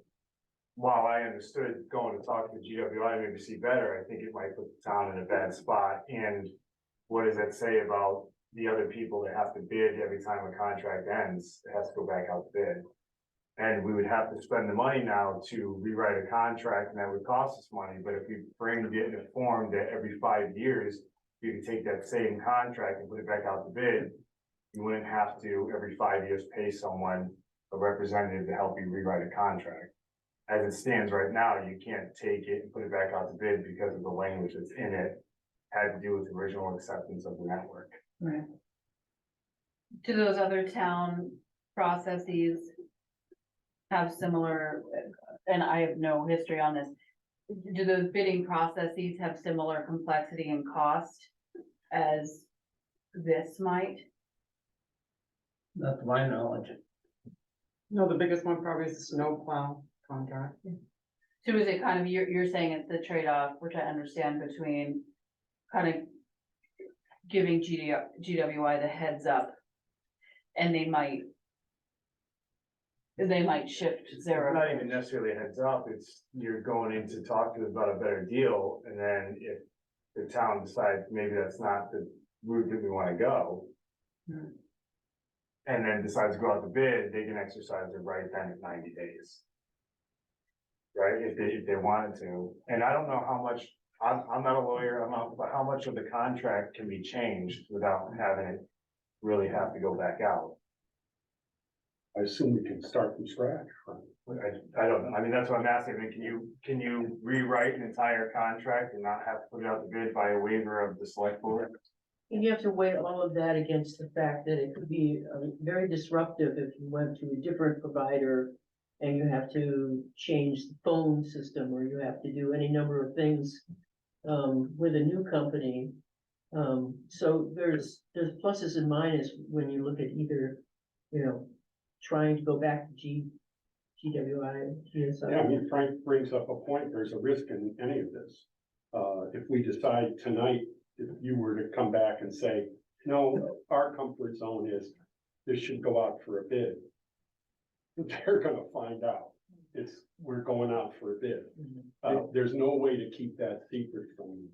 while I understood going to talk to GWI, maybe see better, I think it might put the town in a bad spot. And what does that say about the other people that have to bid every time a contract ends? It has to go back out to bid. And we would have to spend the money now to rewrite a contract, and that would cost us money. But if we bring it in a form that every 5 years, you can take that same contract and put it back out to bid, you wouldn't have to every 5 years pay someone, a representative, to help you rewrite a contract. As it stands right now, you can't take it and put it back out to bid because of the language that's in it, had to do with the original acceptance of the network. Right. Do those other town processes have similar, and I have no history on this, do those bidding processes have similar complexity and cost as this might? Not to my knowledge. No, the biggest one probably is the snowplow contract. So is it kind of, you're saying it's the trade-off, which I understand, between kind of giving GWI the heads up, and they might shift It's their. not even necessarily a heads up, it's you're going in to talk to them about a better deal, and then if the town decides maybe that's not the route that we wanna go. And then decides to go out to bid, they can exercise their right then at 90 days. Right, if they wanted to, and I don't know how much, I'm not a lawyer, but how much of the contract can be changed without having it really have to go back out? I assume we can start from scratch. I don't know, I mean, that's what I'm asking, I mean, can you rewrite an entire contract and not have to put it out to bid by a waiver of the select board? And you have to weigh all of that against the fact that it could be very disruptive if you went to a different provider and you have to change the phone system, or you have to do any number of things with a new company. So there's pluses and minuses when you look at either, trying to go back to GWI, GSI. Yeah, I mean, Frank brings up a point, there's a risk in any of this. If we decide tonight, if you were to come back and say, no, our comfort zone is, this should go out for a bid. They're gonna find out, we're going out for a bid. There's no way to keep that secret from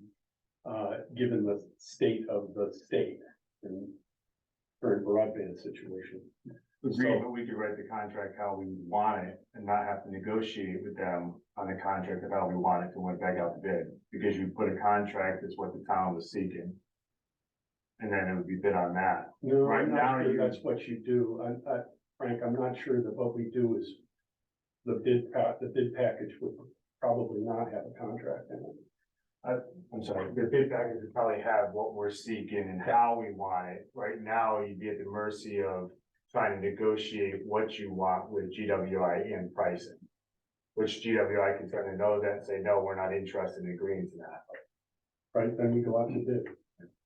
them, given the state of the state and current broadband situation. Agree, but we could write the contract how we want it and not have to negotiate with them on the contract of how we want it to went back out to bid. Because you put a contract that's what the town was seeking. And then it would be bid on that. No, Right I'm now not sure you- that's what you do. Frank, I'm not sure that what we do is the bid package would probably not have a contract in it. I'm sorry, the bid package would probably have what we're seeking and how we want it. Right now, you'd be at the mercy of trying to negotiate what you want with GWI and pricing. Which GWI can certainly know that and say, no, we're not interested in agreeing to that. Right, then we go out to bid.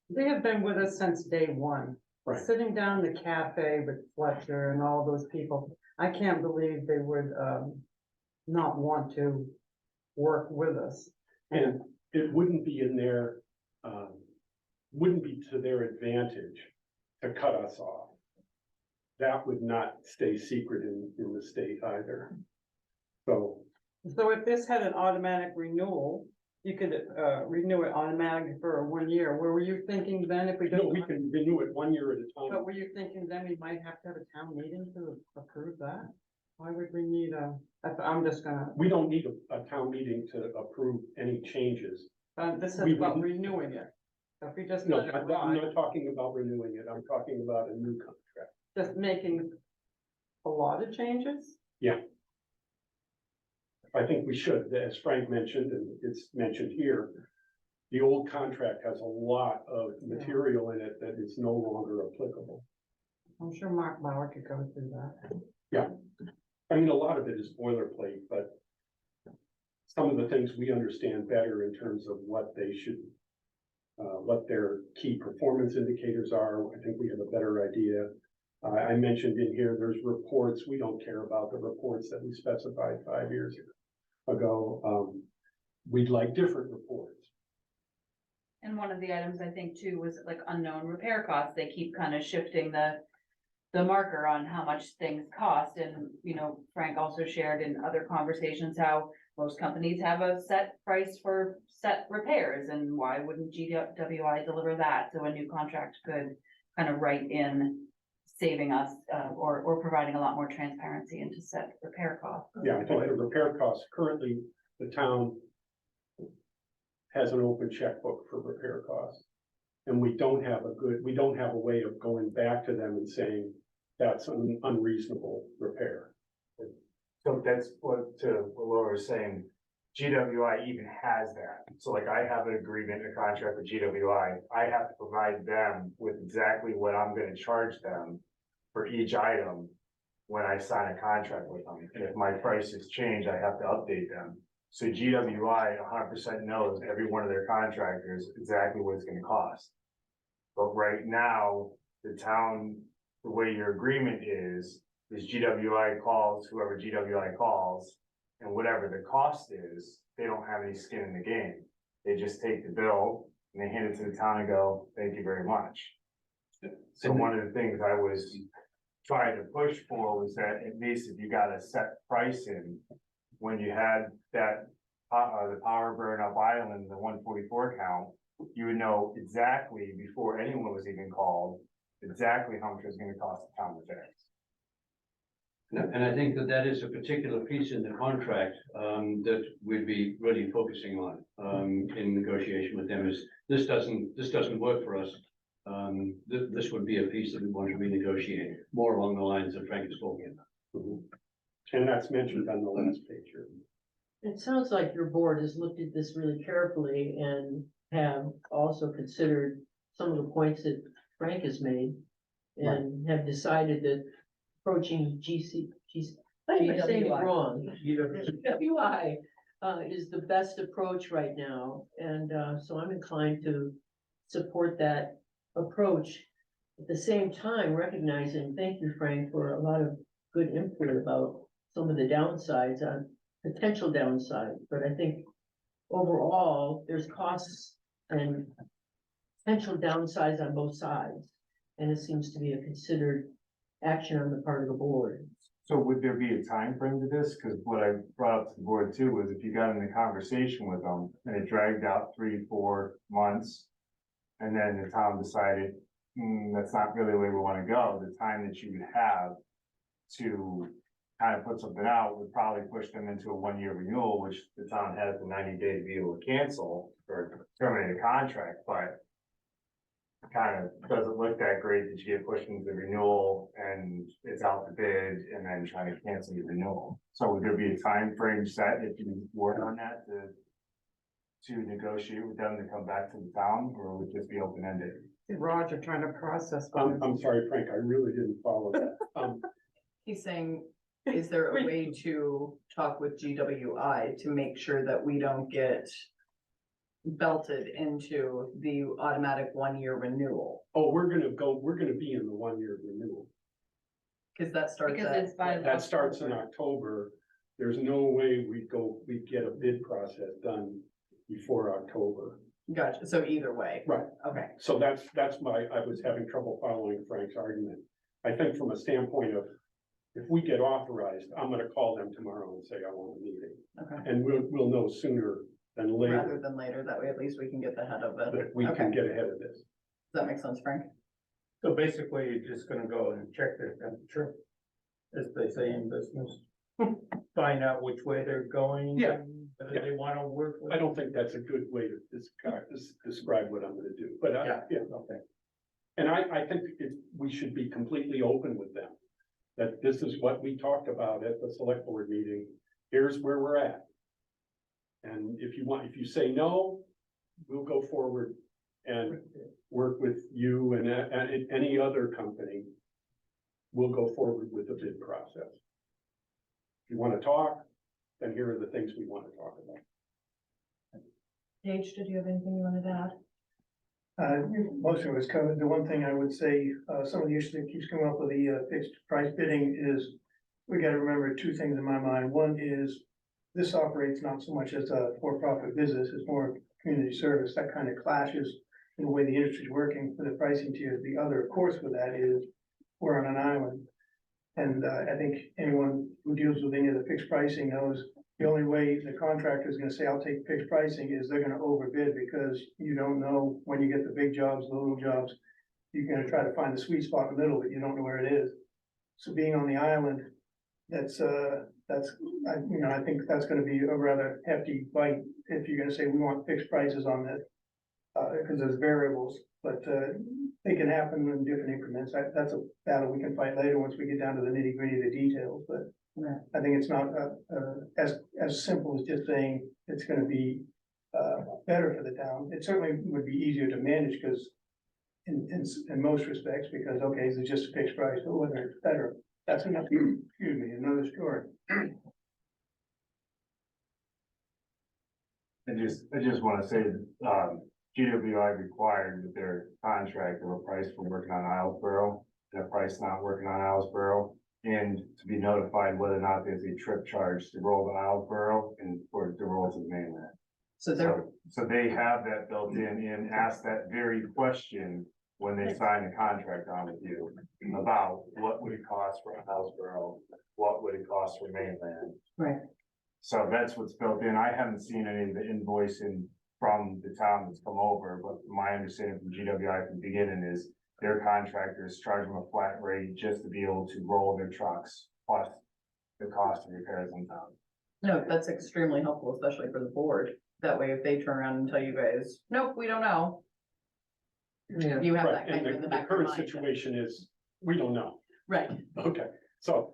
They have been with us since day one. Right. Sitting down in the cafe with Fletcher and all those people, I can't believe they would, not want to work with us. And it wouldn't be in their, wouldn't be to their advantage to cut us off. That would not stay secret in the state either. So, So if this had an automatic renewal, you could, renew it automatically for 1 year. Where were you thinking then if we no, don't? we can renew it 1 year at a But time. were you thinking then we might have to have a town meeting to approve that? Why would we need I'm just gonna, We don't need a town meeting to approve any changes. this is We about wouldn't- renewing it. If we just No, let it I'm ride, not talking about renewing it. I'm talking about a new contract. just making a lot of changes? I think we should, as Frank mentioned, and it's mentioned here. The old contract has a lot of material in it that is no longer applicable. I'm sure Mark Bauer could go through that. I mean, a lot of it is boilerplate, but some of the things we understand better in terms of what they should, what their key performance indicators are. I think we have a better idea. I mentioned in here, there's reports. We don't care about the reports that we specified 5 years ago. We'd like different reports. And one of the items I think too was like unknown repair costs. They keep kind of shifting the marker on how much things cost. And, you know, Frank also shared in other conversations how most companies have a set price for set repairs, and why wouldn't GWI deliver that? So a new contract could kind of write in saving us, or providing a lot more transparency into set repair costs. Yeah, I think the repair costs, currently, the town has an open checkbook for repair costs. And we don't have a way of going back to them and saying, that's an unreasonable repair. So that's what, to what Laura was saying, GWI even has that. So like I have an agreement, a contract with GWI, I have to provide them with exactly what I'm gonna charge them for each item when I sign a contract with them. And if my prices change, I have to update them. So GWI 100% knows every one of their contractors exactly what it's gonna cost. But right now, the town, the way your agreement is GWI calls whoever GWI calls, and whatever the cost is, they don't have any skin in the game. They just take the bill and they hand it to the town and go, thank you very much. So one of the things I was trying to push for was that at least if you got a set price in, when you had that, the power burn up island, the 144 count, you would know exactly before anyone was even called, exactly how much it was gonna cost the town to fix. And I think that is a particular piece in the contract, that we'd be really focusing on, in negotiation with them, is this doesn't work for us. This would be a piece that we want to renegotiate, more along the lines that Frank is talking about. And that's mentioned on the last page here. It sounds like your board has looked at this really carefully and have also considered some of the points that Frank has made. And have decided that approaching I'm saying it wrong. GWI is the best approach right now, and so I'm inclined to support that approach. At the same time, recognizing, thank you, Frank, for a lot of good input about some of the downsides, potential downsides, but I think overall, there's costs and potential downsides on both sides. And it seems to be a considered action on the part of the board. So would there be a time frame to this? Cause what I brought up to the board too was if you got in a conversation with them and it dragged out 3-4 months. And then the town decided, that's not really the way we wanna go, the time that you would have to kind of put something out would probably push them into a 1-year renewal, which the town has the 90 day to be able to cancel or terminate a contract, but kind of doesn't look that great that you get pushed into the renewal and it's out the bid and then trying to cancel your renewal. So would there be a time frame set if you work on that to negotiate with them to come back to the town, or would it just be open ended? Roger trying to process. I'm sorry, Frank, I really didn't follow that. He's saying is there a way to talk with GWI to make sure that we don't get belted into the automatic 1-year renewal? Oh, we're gonna be in the 1-year renewal. Cause that starts Because at, it's by. That starts in October. There's no way we'd get a bid process done before October. gotcha, so either way. Right. Okay, So that's I was having trouble following Frank's argument. I think from a standpoint of, if we get authorized, I'm gonna call them tomorrow and say, I want a meeting. okay. And we'll know sooner than Rather later than later, that way at least we can get the head of it. Does that we can get ahead of this. that make sense, Frank? So basically, you're just gonna go and check their temperature, as they say in business. Find out which way they're going. Yeah. Whether they wanna work with. I don't think that's a good way to describe what I'm gonna do, but Yeah. okay. And I think we should be completely open with them. That this is what we talked about at the select board meeting, here's where we're at. And if you say no, we'll go forward and work with you and any other company. We'll go forward with the bid process. If you wanna talk, then here are the things we wanna talk about. Paige, did you have anything you wanted to add? Most of it was covered. The one thing I would say, some of the issues that keeps coming up with the fixed price bidding is, we gotta remember two things in my mind. One is, this operates not so much as a for-profit business, it's more community service. That kind of clashes in the way the industry is working for the pricing tiers. The other, of course, with that is, we're on an island. And I think anyone who deals with any of the fixed pricing knows the only way the contractor is gonna say, I'll take fixed pricing, is they're gonna overbid, because you don't know when you get the big jobs, the little jobs. You're gonna try to find the sweet spot in the middle, but you don't know where it is. So being on the island, that's, I think that's gonna be a rather hefty bite, if you're gonna say, we want fixed prices on this. Because there's variables, but they can happen in different increments. That's a battle we can fight later once we get down to the nitty gritty of the details, but Right. I think it's not as simple as just saying it's gonna be better for the town. It certainly would be easier to manage, because in most respects, because, okay, it's just a fixed price, but whether it's better, that's another, another story. I just wanna say, GWI required with their contract of a price for working on Islesboro, and a price not working on Islesboro, and to be notified whether or not there's a trip charge to roll to Islesboro and for to roll to the mainland. So there, So they have that built in and ask that very question when they sign the contract on with you about what would it cost for Islesboro, what would it cost for mainland. right, So that's what's built in. I haven't seen any of the invoicing from the town that's come over, but my understanding from GWI from the beginning is their contractors charge them a flat rate just to be able to roll their trucks, plus the cost of repairs in town. no, that's extremely helpful, especially for the board. That way, if they turn around and tell you guys, nope, we don't know. Yeah. You have Right, that kind and of in the the back of your current mind. situation is, we don't know. Right, Okay, so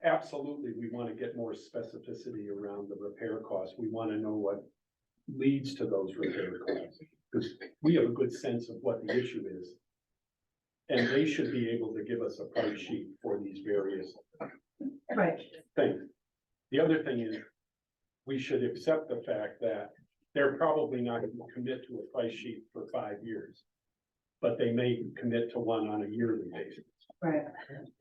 absolutely, we want to get more specificity around the repair costs. We want to know what leads to those repair costs, because we have a good sense of what the issue is. And they should be able to give us a price sheet for these various right, things. The other thing is, we should accept the fact that they're probably not going to commit to a price sheet for 5 years. But they may commit to one on a yearly basis. right.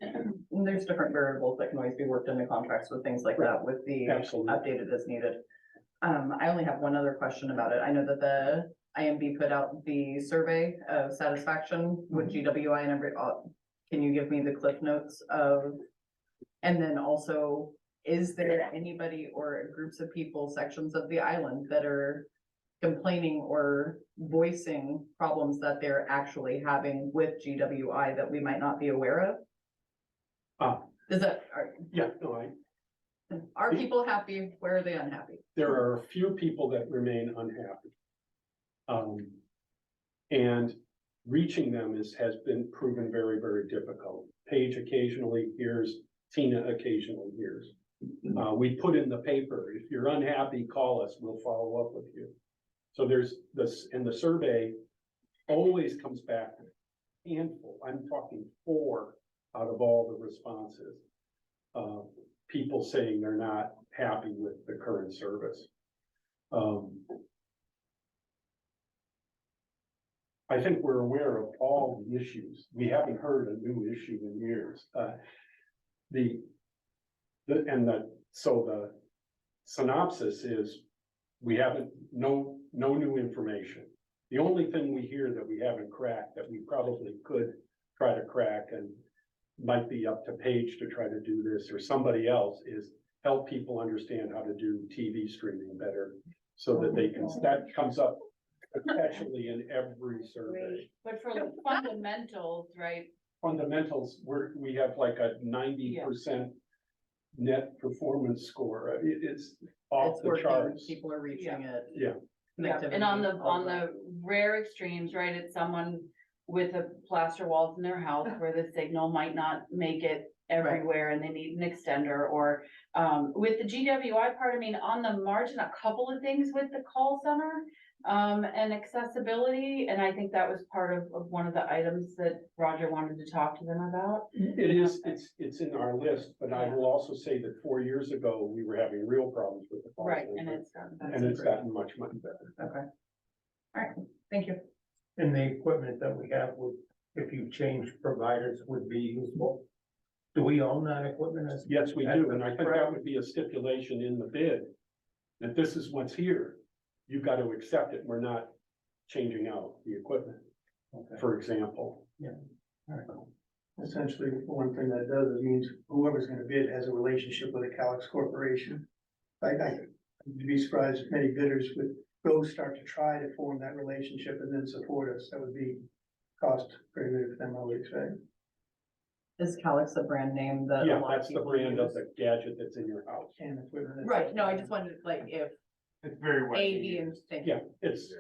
And there's different variables that can always be worked into contracts with things like that, with the Absolutely. updated as needed. I only have one other question about it. I know that the IMB put out the survey of satisfaction with GWI and can you give me the cliff notes of? And then also, is there anybody or groups of people, sections of the island that are complaining or voicing problems that they're actually having with GWI that we might not be aware of? Is that, Yeah, no, are people happy? Where are they unhappy? there are a few people that remain unhappy. And reaching them has been proven very, very difficult. Paige occasionally hears, Tina occasionally hears. We put in the paper, if you're unhappy, call us, we'll follow up with you. So there's this, and the survey always comes back a handful, I'm talking 4 out of all the responses. people saying they're not happy with the current service. I think we're aware of all the issues. We haven't heard a new issue in years. So the synopsis is, we haven't, no new information. The only thing we hear that we haven't cracked, that we probably could try to crack and might be up to Paige to try to do this, or somebody else, is help people understand how to do TV streaming better, so that they can, that comes up perpetually in every survey. But for the fundamentals, right, Fundamentals, we have like a 90% net performance score. It's off It's the working, charts. people are reaching it. Yeah. yeah, and on the rare extremes, right, it's someone with a plaster walls in their house where the signal might not make it everywhere and they need an extender, or with the GWI part, I mean, on the margin, a couple of things with the call center and accessibility, and I think that was part of one of the items that Roger wanted to talk to them about. It is, it's in our list, but I will also say that 4 years ago, we were having real problems with the call Right, center, and it's gotten better. and it's gotten much better. Okay. All right, thank you. And the equipment that we have would, if you change providers, would be usable. Do we own that equipment as? Yes, we do, and I think that would be a stipulation in the bid, that this is what's here. You've got to accept it. We're not changing out the equipment, for example. Essentially, one thing that does is means whoever's gonna bid has a relationship with the Calix Corporation. I'd be surprised if many bidders would go start to try to form that relationship and then support us. That would be cost prohibitive for them, I would expect. Is Calix a brand name that? a Yeah, lot of that's the people brand of use? the gadget that's in your house. And equipment. Right, no, I just wondered, like, if It's very well. A, B, and C. Yeah, it's,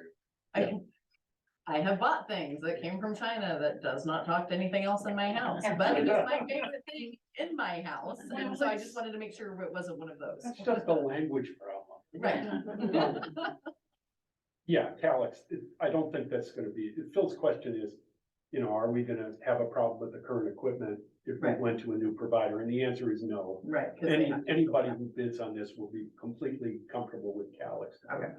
I have bought things that came from China that does not talk to anything else in my house, but it is my favorite thing in my house, and so I just wanted to make sure it wasn't one of those. that's just a language problem. Right. Yeah, Calix, I don't think that's gonna be, Phil's question is, you know, are we gonna have a problem with the current equipment if we Right. went to a new provider? And the answer is no. Right. 'Cause they have to- Anybody who bids on this will be completely comfortable with Calix. Okay.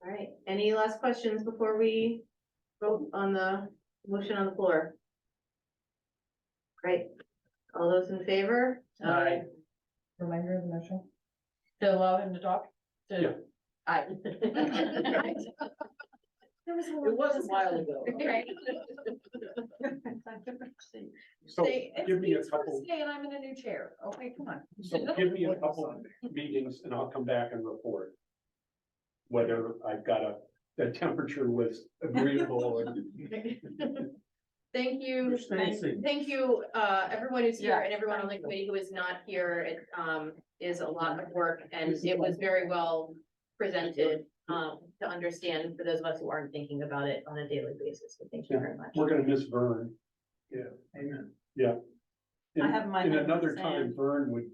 All right, any last questions before we vote on the motion on the floor? Great, all those in favor? Aye. Reminder of the motion. To allow him to talk? Yeah. Aye. It was a while ago. Right. So It's give me a Pete's couple, first day and I'm in a new chair. Okay, come on. so give me a couple meetings and I'll come back and report. Whether I've got the temperature was agreeable and. Thank you. Stacy. Thank you, everyone who's here Yeah, and everyone on the thank you. committee who is not here. It, is a lot of work and it was very well presented, to understand for those of us who aren't thinking about it on a daily basis. So thank you very much. We're gonna miss Vern. Yeah, amen. Yeah. I have my In hand another in the time, sand. Vern would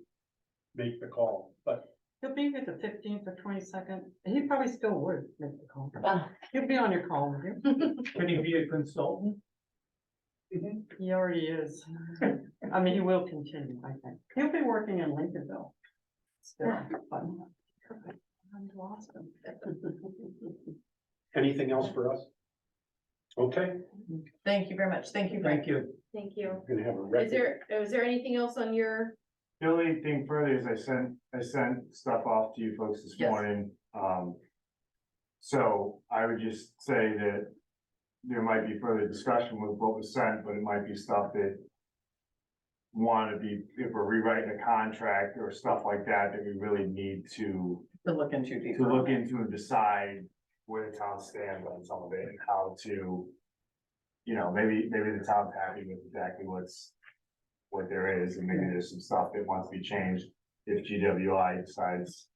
make the call, but He'll be here the 15th or 22nd. He probably still would make the call. He'll be on your call with you. Can he be a consultant? He already is. I mean, he will continue, I think. He'll be working in Lincolnville. Still, but I'm lost him. anything else for us? Okay, Thank you very much. Thank you. Thank you. Thank you. we're gonna have a Is record. there anything else on your, The only thing further is I sent stuff off to you folks this Yes. morning. So I would just say that there might be further discussion with what was sent, but it might be stuff that want to be, if we're rewriting a contract or stuff like that, that we really need to look into deeper. look into and decide where the town stands on some of it and how to, you know, maybe the town's happy with exactly what there is, and maybe there's some stuff that wants to be changed if GWI decides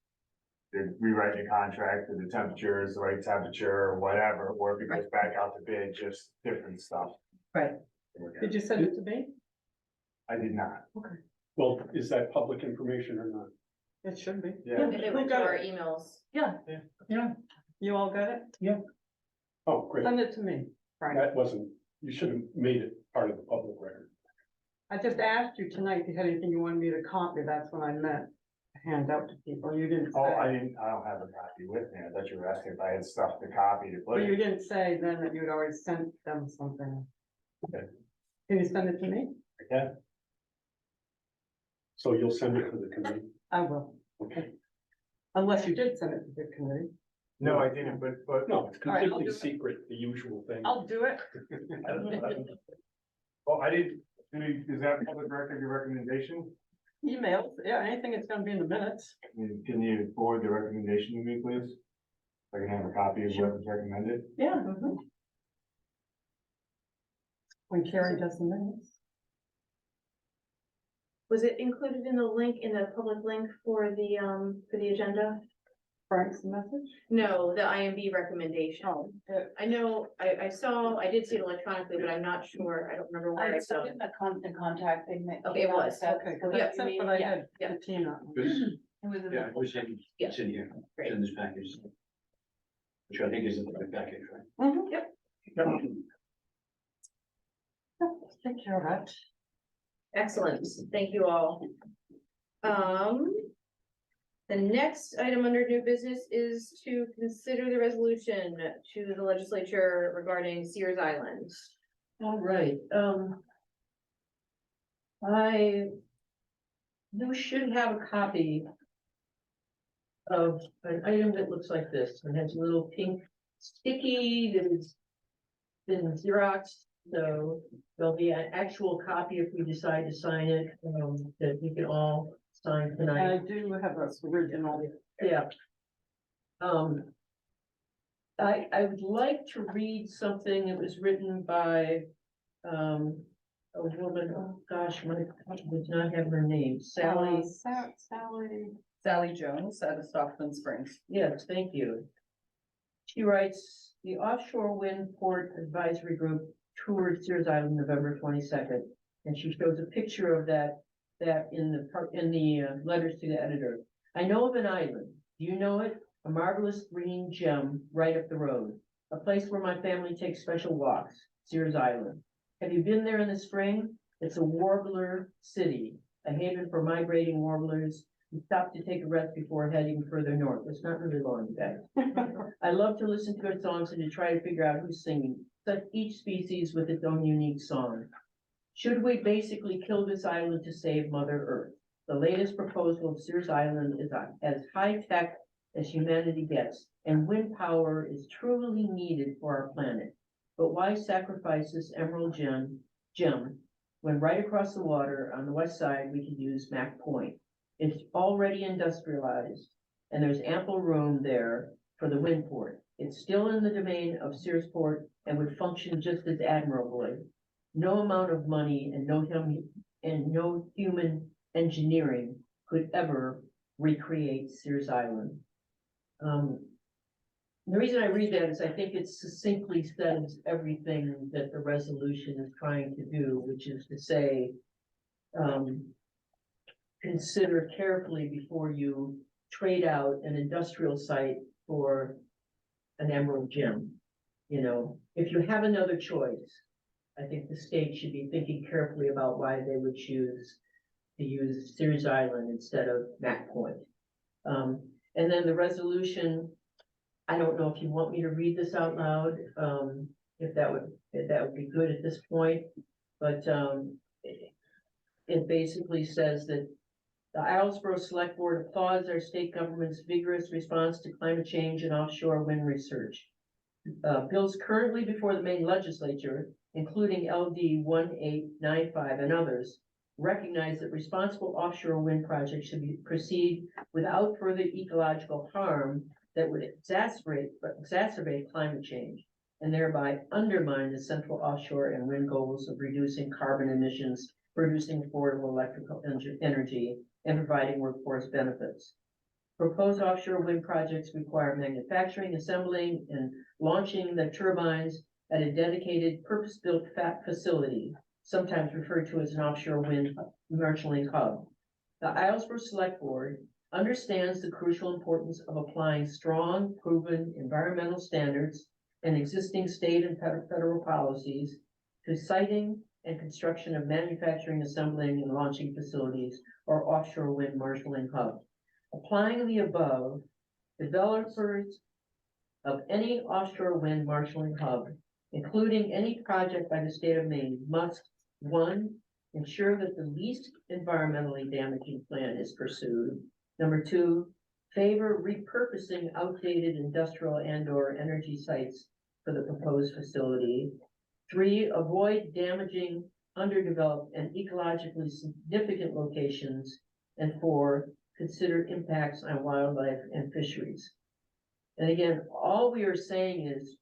they're rewriting the contract, or the temperature is the right temperature or whatever, or if it goes back out to bid, just different stuff. Right. Did you send it to me? I did not. Well, is that public information or not? It should be. Yeah. if it Who went to got our it? emails? Yeah. You all got it? Oh, great. Send it to me. Right. That wasn't, you should have made it part of the public record. I just asked you tonight if you had anything you wanted me to copy, that's when I meant to hand out to people, you didn't Oh, I say. didn't, I don't have a copy with me. I thought you were asking if I had stuff to copy to put But you in. didn't say then that you'd already sent them something. Okay. Can you send it to me? Okay. So you'll send it to the committee? I will, Okay. unless you did send it to the committee. No, I didn't, but No, it's All right, I'll completely do it. secret, the usual thing. I'll do it. oh, I didn't, is that public record, your recommendation? Emails, yeah, anything that's gonna be in the minutes. Can you forward the recommendation to me, please? I can have a copy of what was recommended. Yeah. When Carrie does the minutes. Was it included in the link, in the public link for the agenda? Frank's message? No, the IMB recommendation. Oh, I know, I did see it electronically, but I'm not sure, I don't remember where I saw it. The constant contact thing that. Okay, it was. okay, cause Yeah, that's what I had yeah. to Tina. It was in Yeah, the- it was in, Yeah. it's in here, Great. it's in this package. Which I think is in the package, right? Take care of that. Excellent, thank you all. The next item under new business is to consider the resolution to the legislature regarding Sears Island. All right, you should have a copy of an item that looks like this, and has a little pink sticky that has been Xeroxed, so there'll be an actual copy if we decide to sign it, that we can all sign And I tonight. do have a original. Yeah. I would like to read something that was written by, a woman, oh gosh, my, I did not have her name, Sally. Sally Jones out of Stockton Springs. Yes, thank you. She writes, the Offshore Wind Port Advisory Group toured Sears Island November 22nd. And she shows a picture of that in the letters to the editor. I know of an island. Do you know it? A marvelous green gem right up the road. A place where my family takes special walks, Sears Island. Have you been there in the spring? It's a warbler city, a haven for migrating warblers. We stop to take a rest before heading further north. It's not really long, guys. I love to listen to good songs and to try to figure out who's singing. Such each species with its own unique song. Should we basically kill this island to save Mother Earth? The latest proposal of Sears Island is as high-tech as humanity gets, and wind power is truly needed for our planet. But why sacrifice this emerald gem when right across the water on the west side we can use Mac Point? It's already industrialized, and there's ample room there for the wind port. It's still in the domain of Searsport and would function just as admirably. No amount of money and no human engineering could ever recreate Sears Island. The reason I read that is I think it succinctly says everything that the resolution is trying to do, which is to say, consider carefully before you trade out an industrial site for an emerald gem. You know, if you have another choice, I think the state should be thinking carefully about why they would choose to use Sears Island instead of Mac Point. And then the resolution, I don't know if you want me to read this out loud, if that would be good at this point, but it basically says that the Islesboro Select Board applauds our state government's vigorous response to climate change and offshore wind research. Bills currently before the Maine legislature, including LD 1895 and others, recognize that responsible offshore wind projects should proceed without further ecological harm that would exacerbate climate change and thereby undermine the central offshore and wind goals of reducing carbon emissions, producing affordable electrical energy, and providing workforce benefits. Proposed offshore wind projects require manufacturing, assembling, and launching the turbines at a dedicated purpose-built facility, sometimes referred to as an offshore wind marshalling hub. The Islesboro Select Board understands the crucial importance of applying strong, proven environmental standards and existing state and federal policies to siting, and construction of manufacturing, assembling, and launching facilities or offshore wind marshaling hub. Applying the above, developers of any offshore wind marshaling hub, including any project by the state of Maine, must, one, ensure that the least environmentally damaging plan is pursued. Number two, favor repurposing outdated industrial and or energy sites for the proposed facility. Three, avoid damaging underdeveloped and ecologically significant locations. And four, consider impacts on wildlife and fisheries. And again, all we are saying is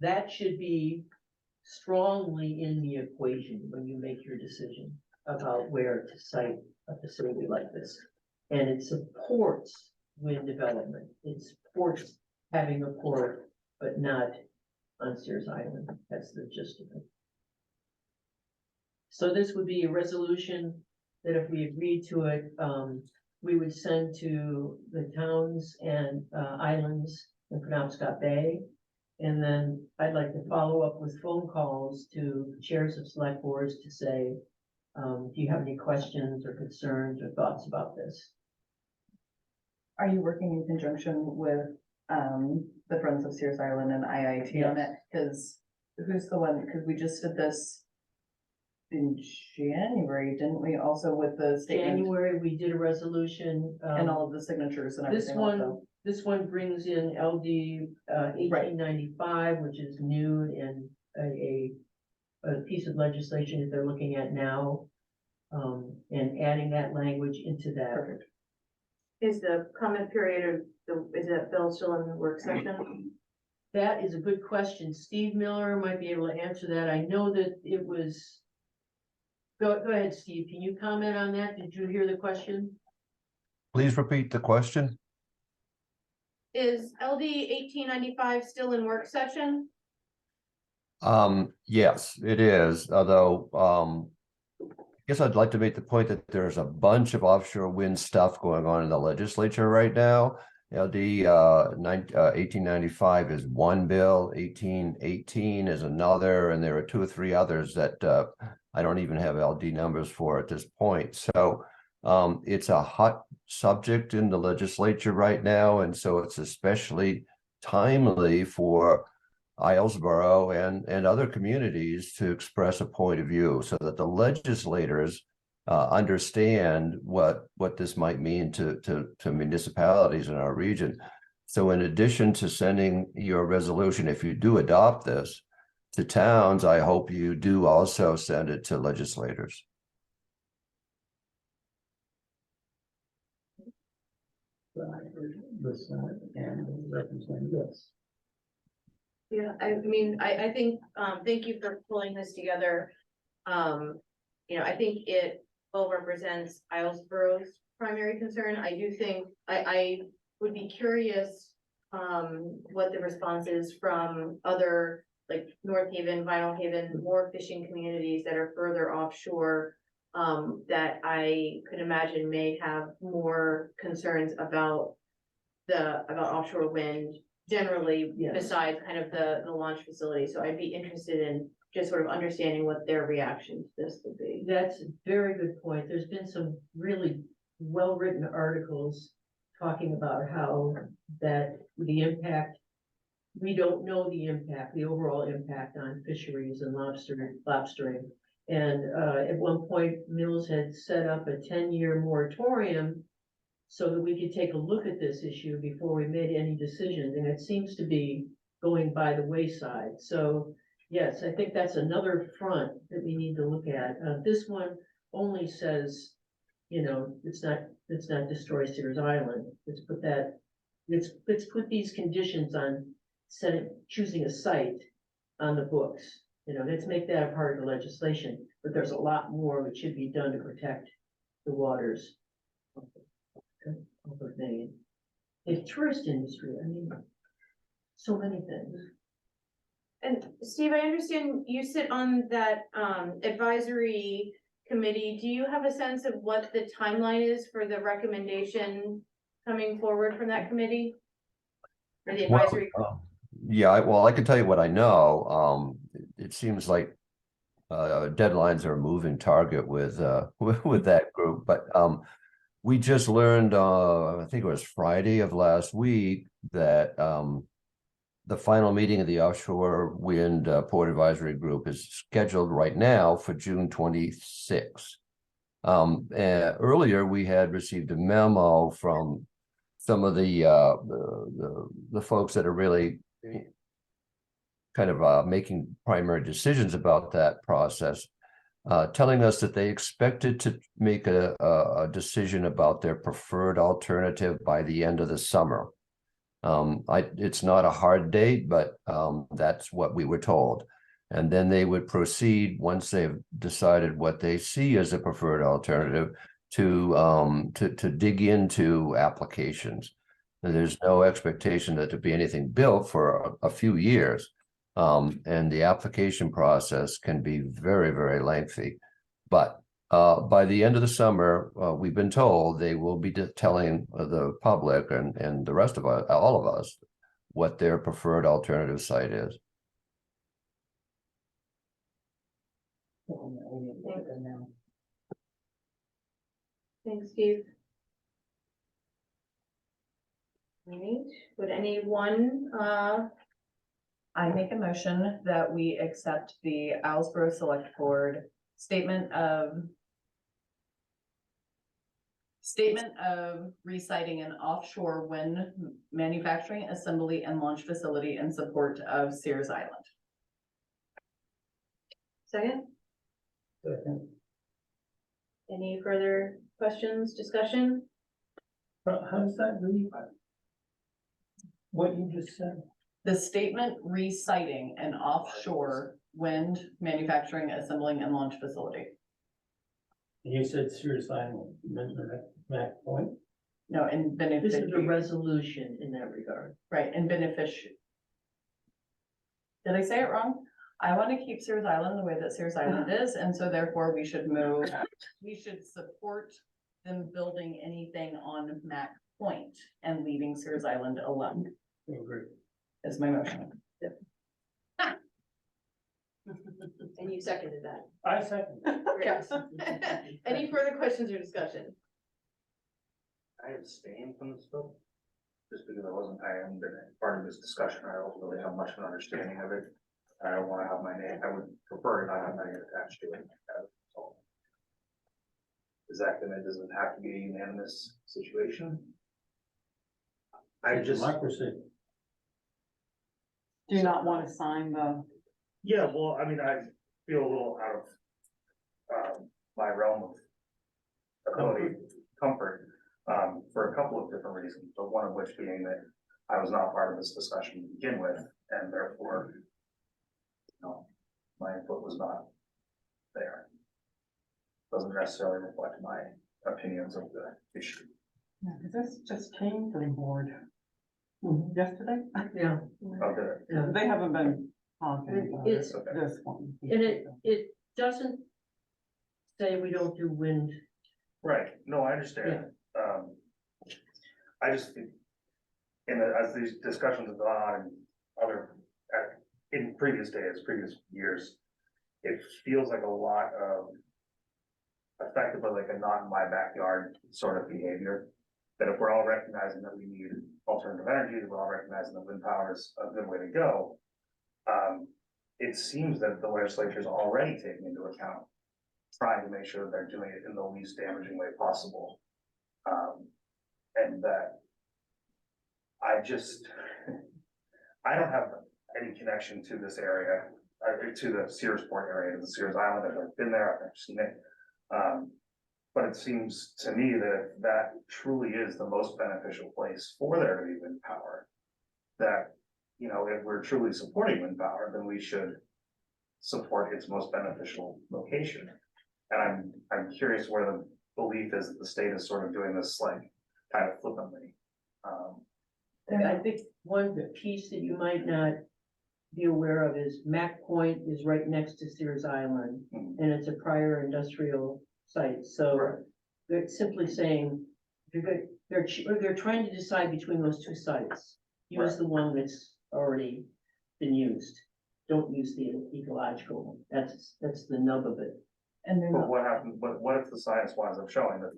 that should be strongly in the equation when you make your decision about where to site a facility like this. And it supports wind development. It supports having a port, but not on Sears Island. That's the gist of it. So this would be a resolution that if we agreed to it, we would send to the towns and islands in Penobscot Bay. And then I'd like to follow up with phone calls to chairs of select boards to say, do you have any questions or concerns or thoughts about this? Are you working in conjunction with, the Friends of Sears Island and IIT on it? Cause who's the one, cause we just did this in January, didn't we, also with the statement January, we did a resolution. and all of the signatures and This everything one, also? this one brings in LD 1895, which is new and a piece of legislation that they're looking at now. And adding that language into that. Perfect. Is the comment period is that bill still in the work session? That is a good question. Steve Miller might be able to answer that. I know that it was. Go ahead, Steve. Can you comment on that? Did you hear the question? Please repeat the question. Is LD 1895 still in work session? Yes, it is, although, I guess I'd like to make the point that there's a bunch of offshore wind stuff going on in the legislature right now. LD 1895 is one bill, 1818 is another, and there are two or three others that I don't even have LD numbers for at this point. So it's a hot subject in the legislature right now, and so it's especially timely for Islesboro and other communities to express a point of view so that the legislators understand what this might mean to municipalities in our region. So in addition to sending your resolution, if you do adopt this to towns, I hope you do also send it to legislators. The Senate and represent this. Yeah, I mean, I think, thank you for pulling this together. You know, I think it well represents Islesboro's primary concern. I do think, I would be curious, what the response is from other, like North Haven, Vinyl Haven, more fishing communities that are further offshore, that I could imagine may have more concerns about offshore wind generally, Yes. besides kind of the launch facility. So I'd be interested in just sort of understanding what their reaction to this would be. That's a very good point. There's been some really well-written articles talking about how that the impact, we don't know the impact, the overall impact on fisheries and lobstering. And at one point, Mills had set up a 10-year moratorium so that we could take a look at this issue before we made any decisions, and it seems to be going by the wayside. So yes, I think that's another front that we need to look at. This one only says, you know, let's not destroy Sears Island. Let's put these conditions on choosing a site on the books. You know, let's make that a part of the legislation, but there's a lot more that should be done to protect the waters of Maine. The tourist industry, I mean, so many things. And Steve, I understand you sit on that advisory committee. Do you have a sense of what the timeline is for the recommendation coming forward from that committee? Or the advisory? Yeah, well, I can tell you what I know. It seems like deadlines are a moving target with with that group, but we just learned, I think it was Friday of last week, that the final meeting of the Offshore Wind Port Advisory Group is scheduled right now for June 26th. Earlier, we had received a memo from some of the folks that are really kind of making primary decisions about that process, telling us that they expected to make a decision about their preferred alternative by the end of the summer. It's not a hard date, but that's what we were told. And then they would proceed, once they've decided what they see as a preferred alternative, to dig into applications. And there's no expectation that there'd be anything built for a few years. And the application process can be very, very lengthy. But by the end of the summer, we've been told they will be telling the public and the rest of us, all of us, what their preferred alternative site is. Thanks, Steve. All right, would anyone, I make a motion that we accept the Islesboro Select Board statement of reciting an offshore wind manufacturing, assembly, and launch facility in support of Sears Island. second? Any further questions, discussion? How does that read? What you just said? The statement reciting an offshore wind manufacturing, assembling, and launch facility. You said Sears Island, Mac Point. No, and This is a beneficiary, resolution in that regard. right, and beneficiary. Did I say it wrong? I want to keep Sears Island the way that Sears Island is, and so therefore we should support them building anything on Mac Point and leaving Sears Island alone. I agree. Is my motion. And you seconded that. I second. Yes. Any further questions or discussion? I abstained from this vote. Just because I haven't been part of this discussion, I don't really have much of an understanding of it. I don't wanna have my name, I would prefer to not have my name attached to it. So, is that gonna, does it have to be a unanimous situation? I just, Democracy. Do you not want to sign the, yeah, well, I mean, I feel a little out of, my realm of ability, comfort, for a couple of different reasons, but one of which being that I was not part of this discussion to begin with, and therefore, you know, my input was not there. Doesn't necessarily reflect my opinions of the issue. yeah, 'cause this just came to the board yesterday. Yeah. Okay. They haven't been talking about It's- this one. And it doesn't say we don't do wind. Right, no, I understand. I just think, as these discussions have gone on in other, in previous days, previous years, it feels like a lot of effectively like a not in my backyard sort of behavior. That if we're all recognizing that we need alternative energy, that we're all recognizing that wind power is a good way to go. It seems that the legislature is already taking into account, trying to make sure that they're doing it in the least damaging way possible. And that I just, I don't have any connection to this area, to the Searsport area, to the Sears Island. I've never been there, I've never seen it. But it seems to me that if that truly is the most beneficial place for there to be wind power, that, you know, if we're truly supporting wind power, then we should support its most beneficial location. And I'm curious where the belief is that the state is sort of doing this like kind of flippantly. I think one piece that you might not be aware of is Mac Point is right next to Sears Island, Mhm. and it's a prior industrial site, so Right. they're simply saying, they're trying to decide between those two sites. Use Right. the one that's already been used. don't use the ecological, that's the nub of it. And they're But not, what happens, what if the science winds up showing that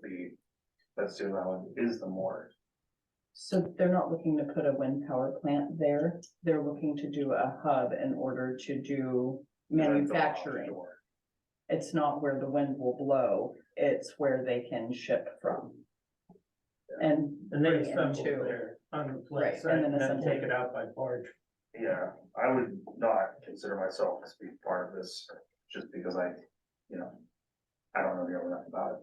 that Susan Island is the more? so they're not looking to put a wind power plant there. They're looking to do a hub in order to do manufacturing. It's not where the wind will blow, it's where they can ship from. And And they bring assemble into, there on the Right, flat side and and then then assemble. take it out by barge. Yeah, I would not consider myself to be part of this, just because I don't know nearly enough about it.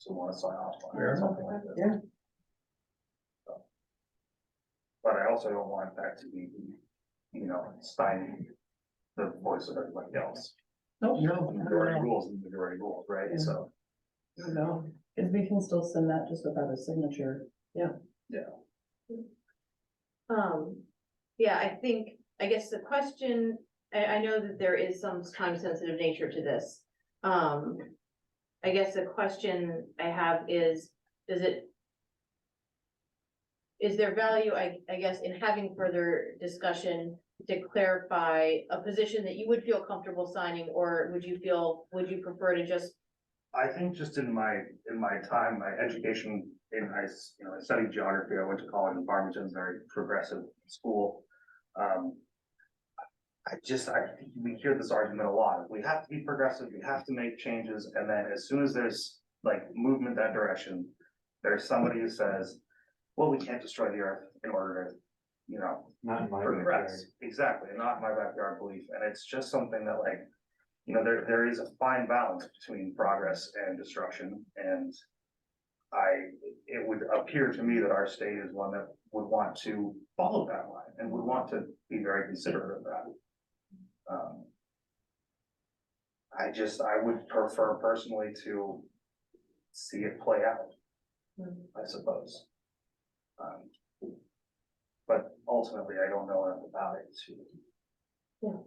To want to sign off on it or something like this. Yeah. So. But I also don't want that to be, stymied the voice of everybody else. No, Majority rules and majority rules, right? Yeah. So, no, cause we can still send that just without a signature. yeah. Yeah, I guess the question, I know that there is some time sensitive nature to this. I guess the question I have is there value, I guess, in having further discussion to clarify a position that you would feel comfortable signing, or would you prefer to just, I think just in my time, my education I studied geography. I went to college in Farmington, it's a very progressive school. We hear this argument a lot. We have to be progressive, we have to make changes, and then as soon as there's like movement that direction, there's somebody who says, well, we can't destroy the earth in order to, Not in my progress. backyard. Exactly, not my backyard belief, and it's just something that like, there is a fine balance between progress and destruction, and it would appear to me that our state is one that would want to follow that line and would want to be very considerate of that. I would prefer personally to see it play out, I suppose. But ultimately, I don't know enough about it to.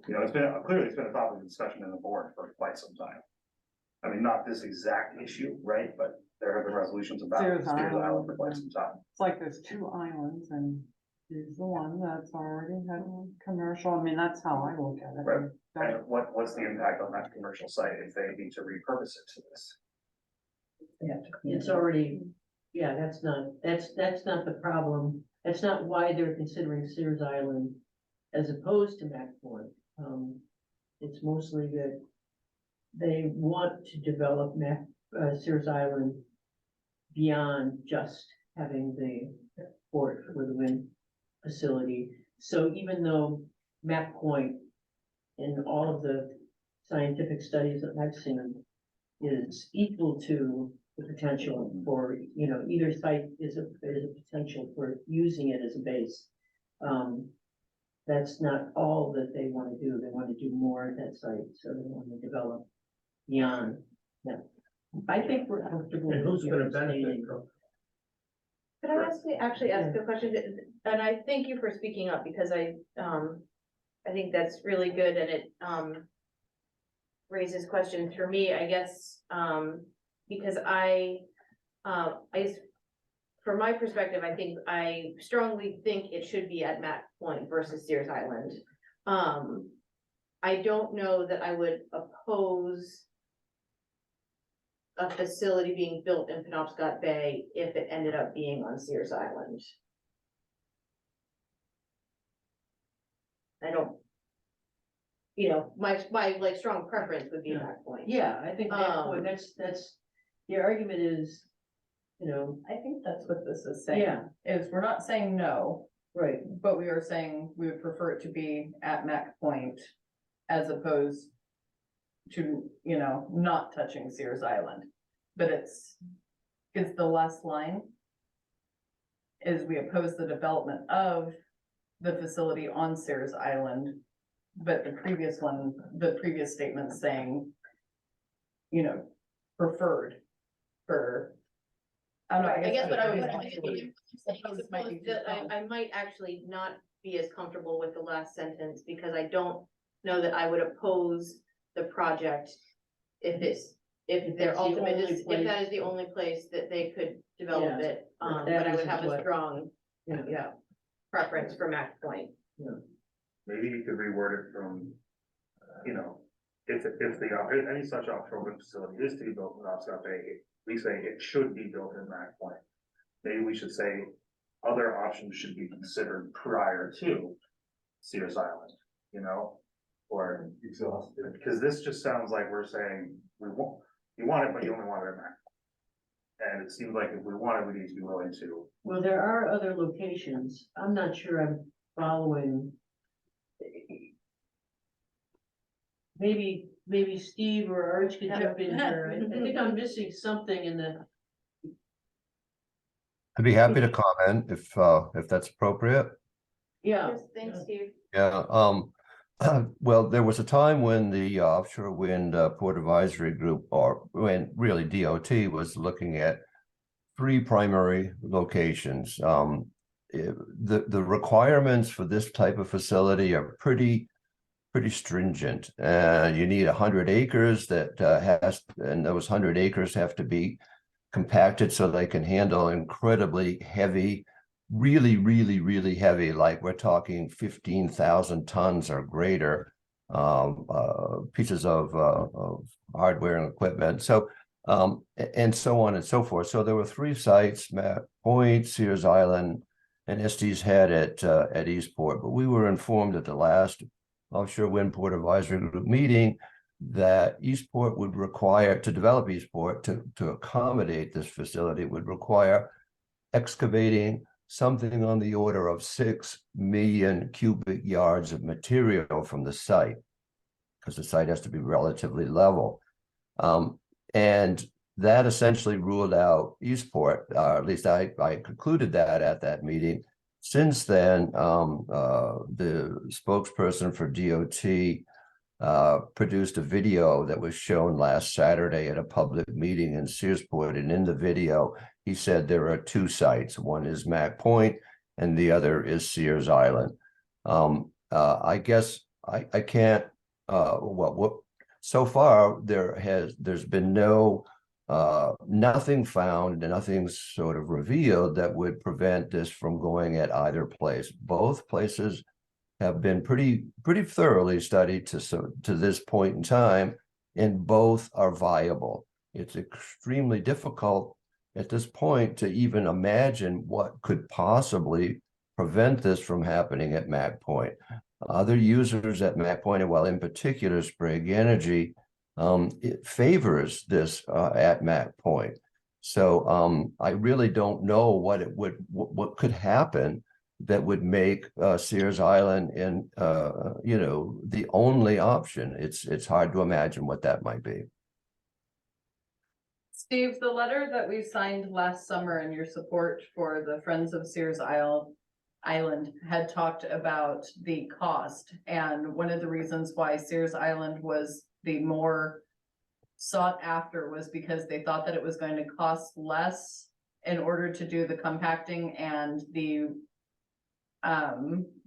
It's been a topic of discussion in the board for quite some time. I mean, not this exact issue, right, but there have been resolutions about Sears Spears Island Island. for quite some time. It's like there's two islands and he's the one that's already had commercial. I mean, that's how I look at it. Right. Don't- And what's the impact on that commercial site if they need to repurpose it to this? It's already, yeah, that's not the problem. That's not why they're considering Sears Island as opposed to Mac Point. It's mostly that they want to develop Sears Island beyond just having the port for the wind facility. So even though Mac Point, in all of the scientific studies that I've seen, is equal to the potential for, either site is a potential for using it as a base. That's not all that they want to do. They want to do more at that site, so they want to develop beyond that. I think we're comfortable. And who's with gonna your benefit stating- from? could I actually ask a question? And I thank you for speaking up, because I think that's really good, and it raises questions for me, I guess, because from my perspective, I strongly think it should be at Mac Point versus Sears Island. I don't know that I would oppose a facility being built in Penobscot Bay if it ended up being on Sears Island. I don't, my like strong preference would be Yeah. Mac Point. Yeah, I think Mac Point, that's, the argument is, I think that's what this is saying. yeah, Is we're not saying no, right. but we are saying we would prefer it to be at Mac Point as opposed to, not touching Sears Island. But it's the last line is we oppose the development of the facility on Sears Island. But the previous statement saying, preferred for. I guess what I would. was saying is that I might actually not be as comfortable with the last sentence, because I don't know that I would oppose the project if their that's the ultimate, only if place- that is the only place that they could develop Yeah, it. that But I would is have a what- strong, Yeah. preference for Mac Point. maybe you could reword it from, you know, if any such offshore wind facility is to be built in South Bay, we say it should be built in Mac Point. Maybe we should say other options should be considered prior to Sears Island, you know? Or exhausted, because this just sounds like we're saying, you want it, but you only want it in Mac. And it seems like if we want it, we need to be willing to. Well, there are other locations. I'm not sure I'm following. Maybe Steve or Arch could jump in here. I think I'm missing something in the, I'd be happy to comment if that's appropriate. yeah. Yes, thanks, Steve. Yeah, well, there was a time when the Offshore Wind Port Advisory Group, or when really DOT was looking at 3 primary locations. The requirements for this type of facility are pretty stringent. You need 100 acres and those 100 acres have to be compacted so they can handle incredibly heavy, really heavy, like we're talking 15,000 tons or greater pieces of hardware and equipment. So and so on and so forth. So there were 3 sites: Mac Point, Sears Island, and Estes Head at Eastport. But we were informed at the last Offshore Wind Port Advisory Group meeting that Eastport would require, to develop Eastport, to accommodate this facility, would require excavating something on the order of 6 million cubic yards of material from the site, because the site has to be relatively level. And that essentially ruled out Eastport, at least I concluded that at that meeting. Since then, the spokesperson for DOT produced a video that was shown last Saturday at a public meeting in Searsport, and in the video, he said there are 2 sites. One is Mac Point, and the other is Sears Island. I guess I can't. So far there's been nothing found, nothing sort of revealed that would prevent this from going at either place. Both places have been pretty thoroughly studied to this point in time, and both are viable. It's extremely difficult at this point to even imagine what could possibly prevent this from happening at Mac Point. Other users at Mac Point, well, in particular, Sprague Energy, it favors this at Mac Point. So I really don't know what could happen that would make Sears Island the only option. It's hard to imagine what that might be. Steve, the letter that we signed last summer in your support for the Friends of Sears Island had talked about the cost, and one of the reasons why Sears Island was the more sought after was because they thought that it was going to cost less in order to do the compacting and the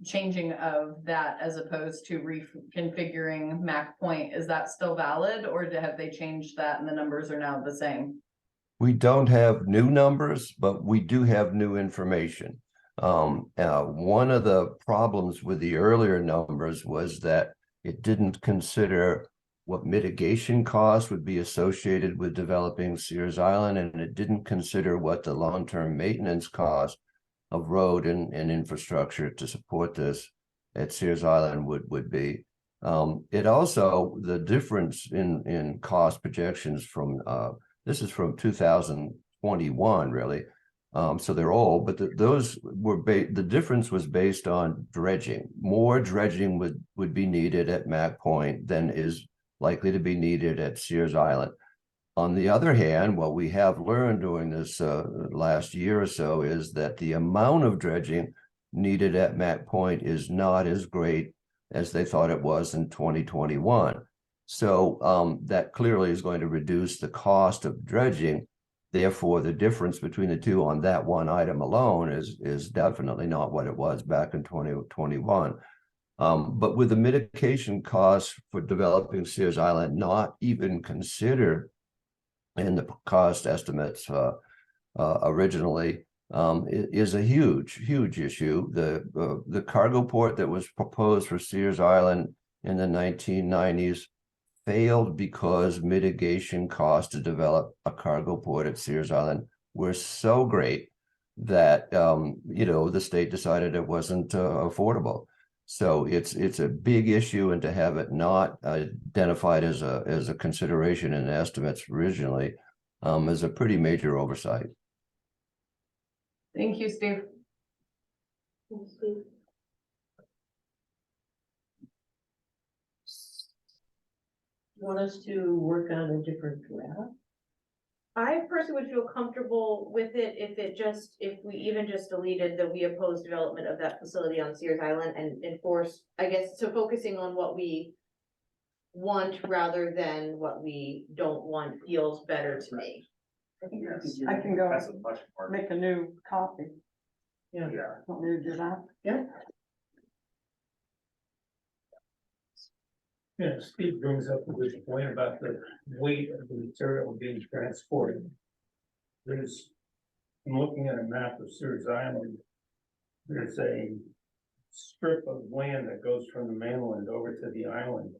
changing of that, as opposed to reconfiguring Mac Point. Is that still valid, or have they changed that and the numbers are now the same? We don't have new numbers, but we do have new information. One of the problems with the earlier numbers was that it didn't consider what mitigation costs would be associated with developing Sears Island, and it didn't consider what the long-term maintenance cost of road and infrastructure to support this at Sears Island would be. It also, the difference in cost projections from, this is from 2021, really. So they're old, but those were the difference was based on dredging. More dredging would be needed at Mac Point than is likely to be needed at Sears Island. On the other hand, what we have learned during this last year or so is that the amount of dredging needed at Mac Point is not as great as they thought it was in 2021. So that clearly is going to reduce the cost of dredging. Therefore, the difference between the two on that one item alone is definitely not what it was back in 2021. But with the mitigation costs for developing Sears Island not even considered in the cost estimates originally, is a huge issue. The cargo port that was proposed for Sears Island in the 1990s failed because mitigation costs to develop a cargo port at Sears Island were so great that, the state decided it wasn't affordable. So it's a big issue, and to have it not identified as a consideration in estimates originally is a pretty major oversight. Thank you, Steve. Want us to work on a different draft? I personally would feel comfortable with it if we even just deleted the we oppose development of that facility on Sears Island and enforce, I guess, so focusing on what we want rather than what we don't want feels better to me. Yes, I can go that's a much more, make a new copy. yeah. Want me to do that? Yeah, Steve brings up a good point about the weight of the material being transported. I'm looking at a map of Sears Island. There's a strip of land that goes from the mainland over to the island.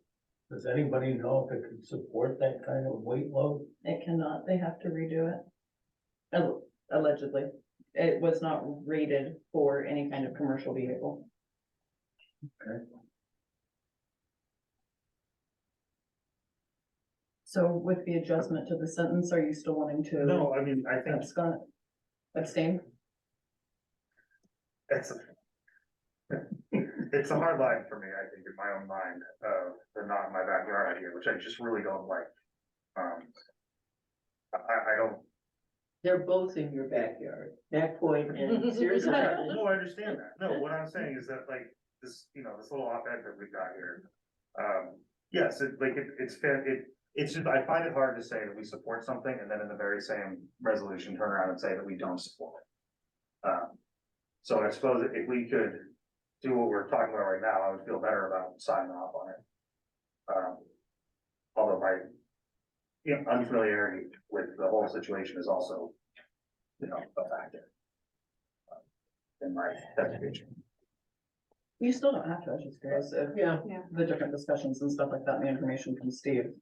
Does anybody know if it could support that kind of weight load? It cannot, they have to redo it. Allegedly, it was not rated for any kind of commercial vehicle. Okay. So with the adjustment to the sentence, are you still wanting to? No, I mean, I think Scott, abstain? it's it's a hard line for me, I think, in my own mind, the not in my backyard idea, which I just really don't like. I don't. They're both in your backyard, Back Point and Sears Island. No, I understand that. No, what I'm saying is that like this, this little op-ed that we've got here. Yes, it's fair, it's just, I find it hard to say that we support something and then in the very same resolution, turn around and say that we don't support it. So I suppose if we could do what we're talking about right now, I would feel better about signing off on it. Although my unfamiliarity with the whole situation is also, a factor in my education. You still don't have to, I was just curious if Yeah. the different discussions and stuff like that, and the information from Steve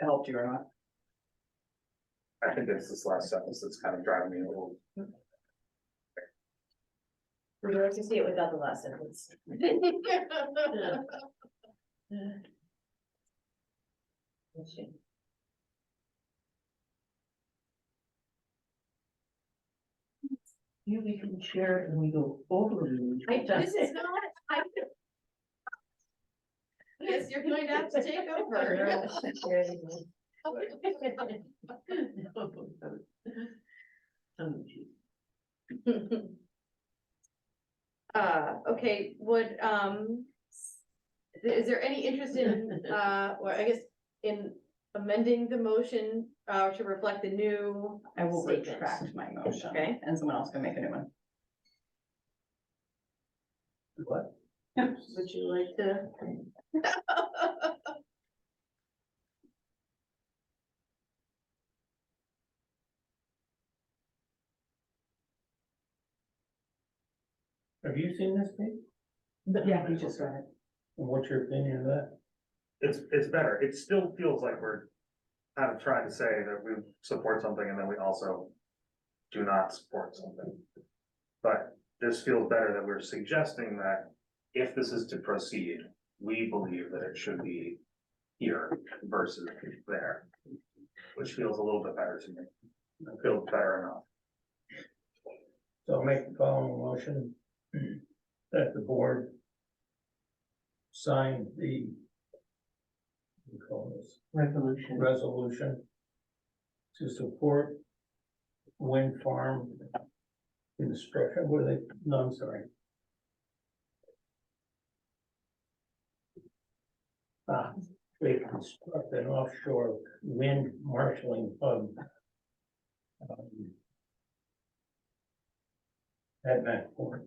helped you or not. I think it's this last sentence that's kind of driving me a little. Would you like to see it without the last sentence? Let's see. You become chair and we go over. This is not, Yes, you're going to have to take over. Okay, is there any interest in, or I guess in amending the motion, to reflect the new? I will statements? retract my motion. Okay. And someone else can make a new one. What? Would you like to? Have you seen this thing? Yeah, he just read it. And what's your opinion of that? It's better. It still feels like we're kind of trying to say that we support something and then we also do not support something. But this feels better that we're suggesting that if this is to proceed, we believe that it should be here versus there, which feels a little bit better to me. It feels better enough. So I'll make the following motion that the board sign the what do you call this? Resolution to support wind farm construction. What are they? No, I'm sorry. They construct an offshore wind marshalling hub at that point.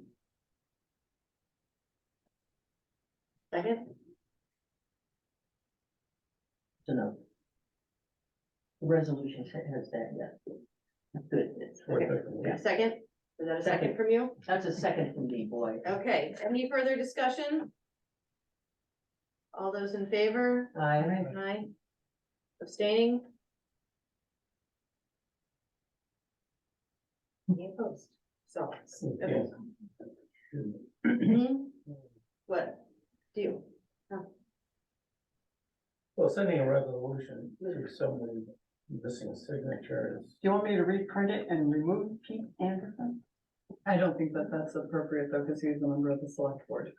Second, No. The resolution has that, yeah. Good. It's- Okay. second, Is that a second from you? That's a second from me, boy. Okay, any further discussion? All those in favor? Aye. Abstaining? Any opposed? So, okay. Mhm. What? Do you? Well, sending a resolution to someone missing signatures. Do you want me to reprint it and remove Pete Anderson? I don't think that that's appropriate though, because he's a member of the select board.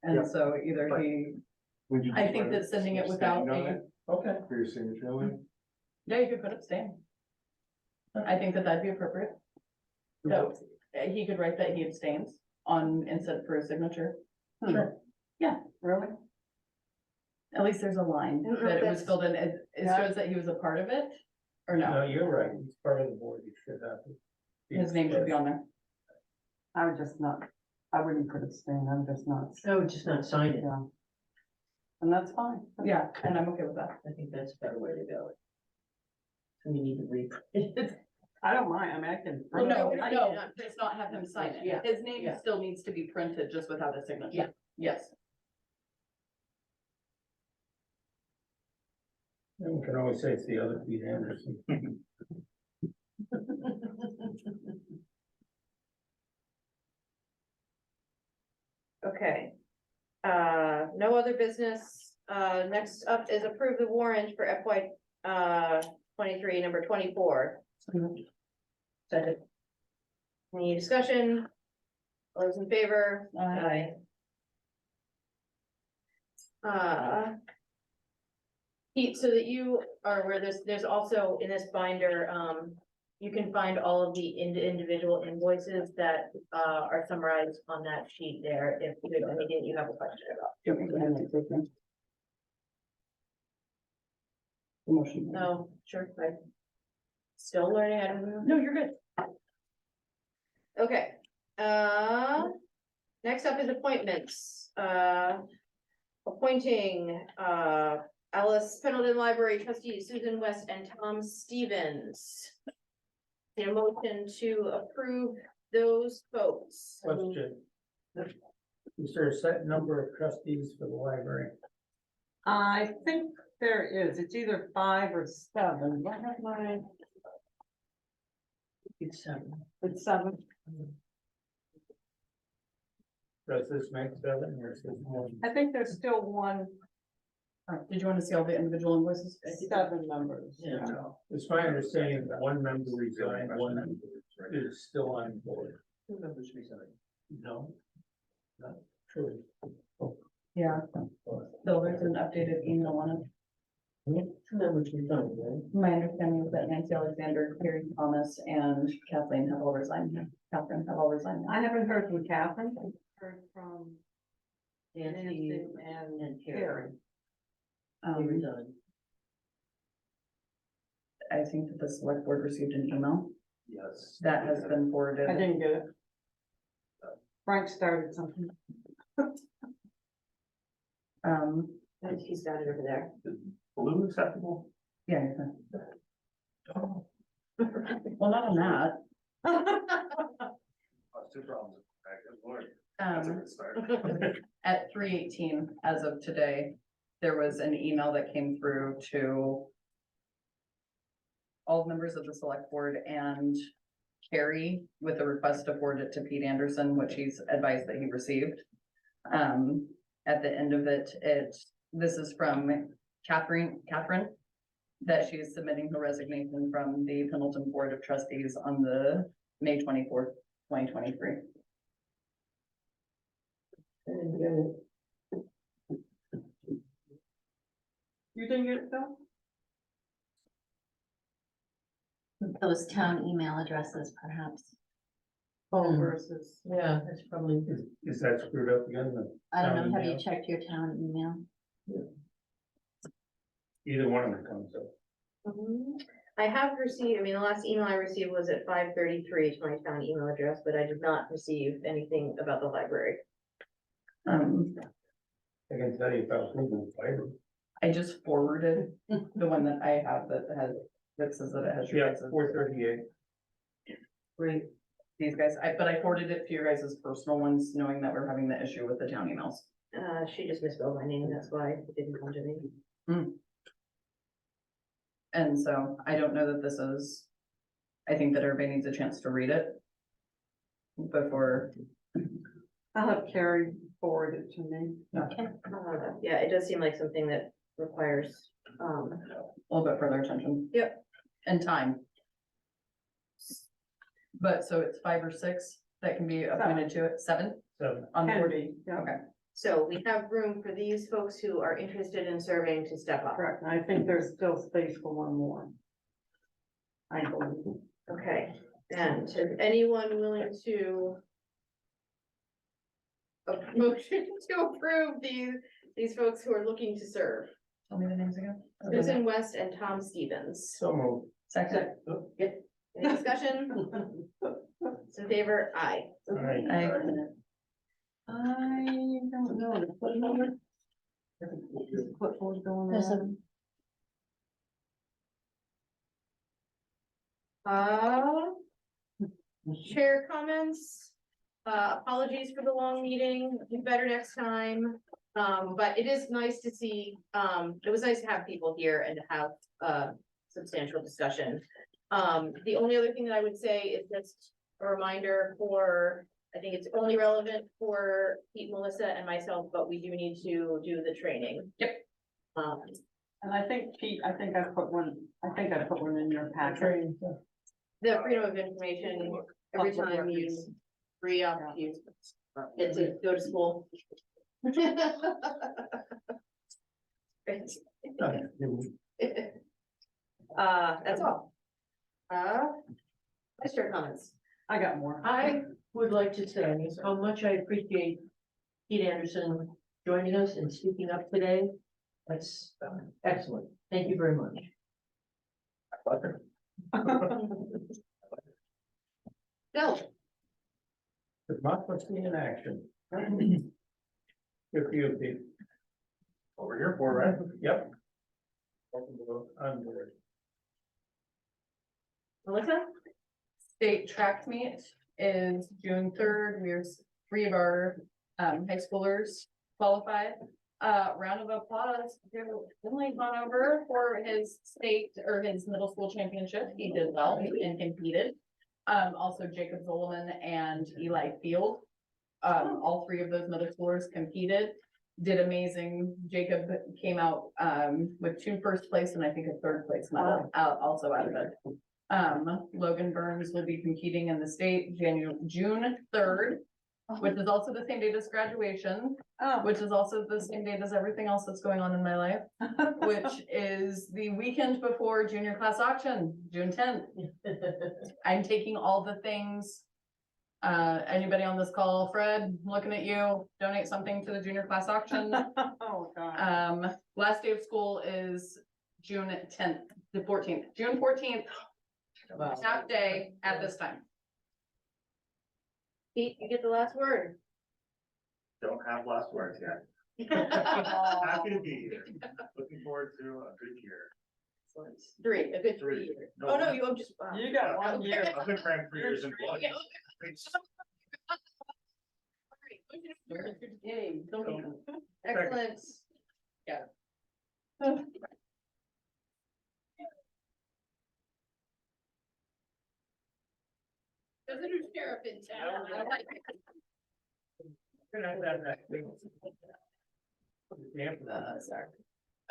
Yeah, And so either but- he, Would you I just think wanna that sending it stand without on me, it Okay. For your signature, Lee? yeah, you could put abstain. I think that that'd be appropriate. So he could write that he abstains on, instead for a signature. Sure. Yeah. Really? At least there's a line I don't know that if it was that's- filled in. It shows that he was a part of it, or No, no? you're right. He's part of the board. You should have. to- His name should be on there. I would just not, I wouldn't put abstain, I'm just not, I would just not sign it. yeah. And that's fine. Yeah, and I'm okay with that. I think that's a better way to go. We need to reprint it. I don't mind, I mean, I can. Well, no, I need no, it on- just not have him sign it. Yeah, His name yeah. still needs to be printed just without a signature. Yeah. Yes. And you can always say it's the other Pete Anderson. Okay. No other business. Next up is approve the warrant for FY 23, number 24. Second. Any discussion? All those in favor? Aye. Pete, so that you are aware, there's also in this binder, you can find all of the individual invoices that are summarized on that sheet there, if there's anything you have a question about. Motion. No, sure, I'm still learning, I don't know. No, you're good. Okay, next up is appointments, appointing, Alice Pendleton Library trustees Susan West and Tom Stevens. Need a motion to approve those folks. Question. Is there a set number of trustees for the library? I think there is, it's either 5 or 7, what have my, It's, it's 7. Does this make 7 or is this more? I think there's still one, Did you want to see all the individual invoices? 7 members. Yeah. It's my understanding that one member resigned, one member is still on board. Two members resigned. No. Not true. Yeah, so there's an updated email on it. Two members resigned, right? My understanding is that Nancy Alexander, Carrie Thomas, and Kathleen have all resigned. Catherine have all resigned. I haven't heard from Catherine, I've heard from Nancy Nancy and and Carrie. Carrie. They resigned. I think that the select board received an email Yes. that has been I forwarded. didn't get it. Frank started something. And he's got it over there. Blue acceptable? Yeah. you can. Well, not on that. Two problems. Good Lord, that's a Um, good start. at 3:18 as of today, there was an email that came through to all members of the select board and Carrie with a request to forward it to Pete Anderson, which he's advised that he received. At the end of it, this is from Catherine, that she is submitting her resignation from the Pendleton Board of Trustees on the May 24th, 2023. You didn't get it, Phil? Those town email addresses perhaps. Oh, versus. Yeah, that's probably. Is that screwed up again? The I don't town know, have you email? checked your town email? Either one of them comes up. I have received, I mean, the last email I received was at 5:33 to my town email address, but I did not receive anything about the library. I can tell you about Google Fiber. I just forwarded the one that I have that says that it has. your Yeah, guys' 438. Great. these guys, but I forwarded it to your guys' personal ones, knowing that we're having the issue with the town emails. She just misspelled my name, that's why it didn't come to me. And so I don't know that this is, I think that everybody needs a chance to read it before. I'll have Carrie forward it to me. Yeah, it does seem like something that requires, A little bit further attention. Yep. And time. But so it's 5 or 6 that can be appointed to it, 7 So, on the Can board? be, yeah, Okay, so we have room for these folks who are interested in serving to step up. correct. And I think there's still space for one more. I believe. Okay, and is anyone willing to a motion to approve these folks who are looking to serve? tell me the names again. Susan West and Tom Stevens. so moved. Second. Any discussion? Those in favor, aye. All right. I don't know. the phone number? Clipboard going There's a- around. Chair comments, apologies for the long meeting, do better next time. But it is nice to see, it was nice to have people here and to have, substantial discussion. The only other thing that I would say is just a reminder for, I think it's only relevant for Pete, Melissa and myself, but we do need to do the training. Yep. And I think Pete, I think I put one in your packet. The freedom of information, every Public time you records. free up, you get to go to school. Great. That's all. Vice Chair comments. I got more. I would like to say how much I appreciate Pete Anderson joining us and speaking up today. That's excellent. Thank you very much. Bill, Democracy in action. Good for you, Pete. What we're here for, right? Yep. On board. Melissa? State track meet is June 3rd. We're 3 of our high schoolers qualified. Round of applause to Finley Conover for his state or his middle school championship. He did well and competed. Also Jacob Zolman and Eli Field. All 3 of those middle schoolers competed, did amazing. Jacob came out with 2 first place and I think a 3rd place medal also out of it. Logan Burns will be competing in the state June 3rd, which is also the same date as graduation, which is also the same date as everything else that's going on in my life, which is the weekend before junior class auction, June 10th. I'm taking all the things. Anybody on this call, Fred, looking at you, donate something to the junior class auction. Oh, God. Last day of school is June 10th, the 14th, June 14th. Half day at this time. Pete, you get the last word. Don't have last words yet. Happy to be here. Looking forward to a good year. 3, a good 3 years. Oh, no, you have just. You got 1 year. I've been crammed 3 years in one. Excellent. Yeah. Visitor sheriff in town. I like it. Good night, that. Damn. Sorry.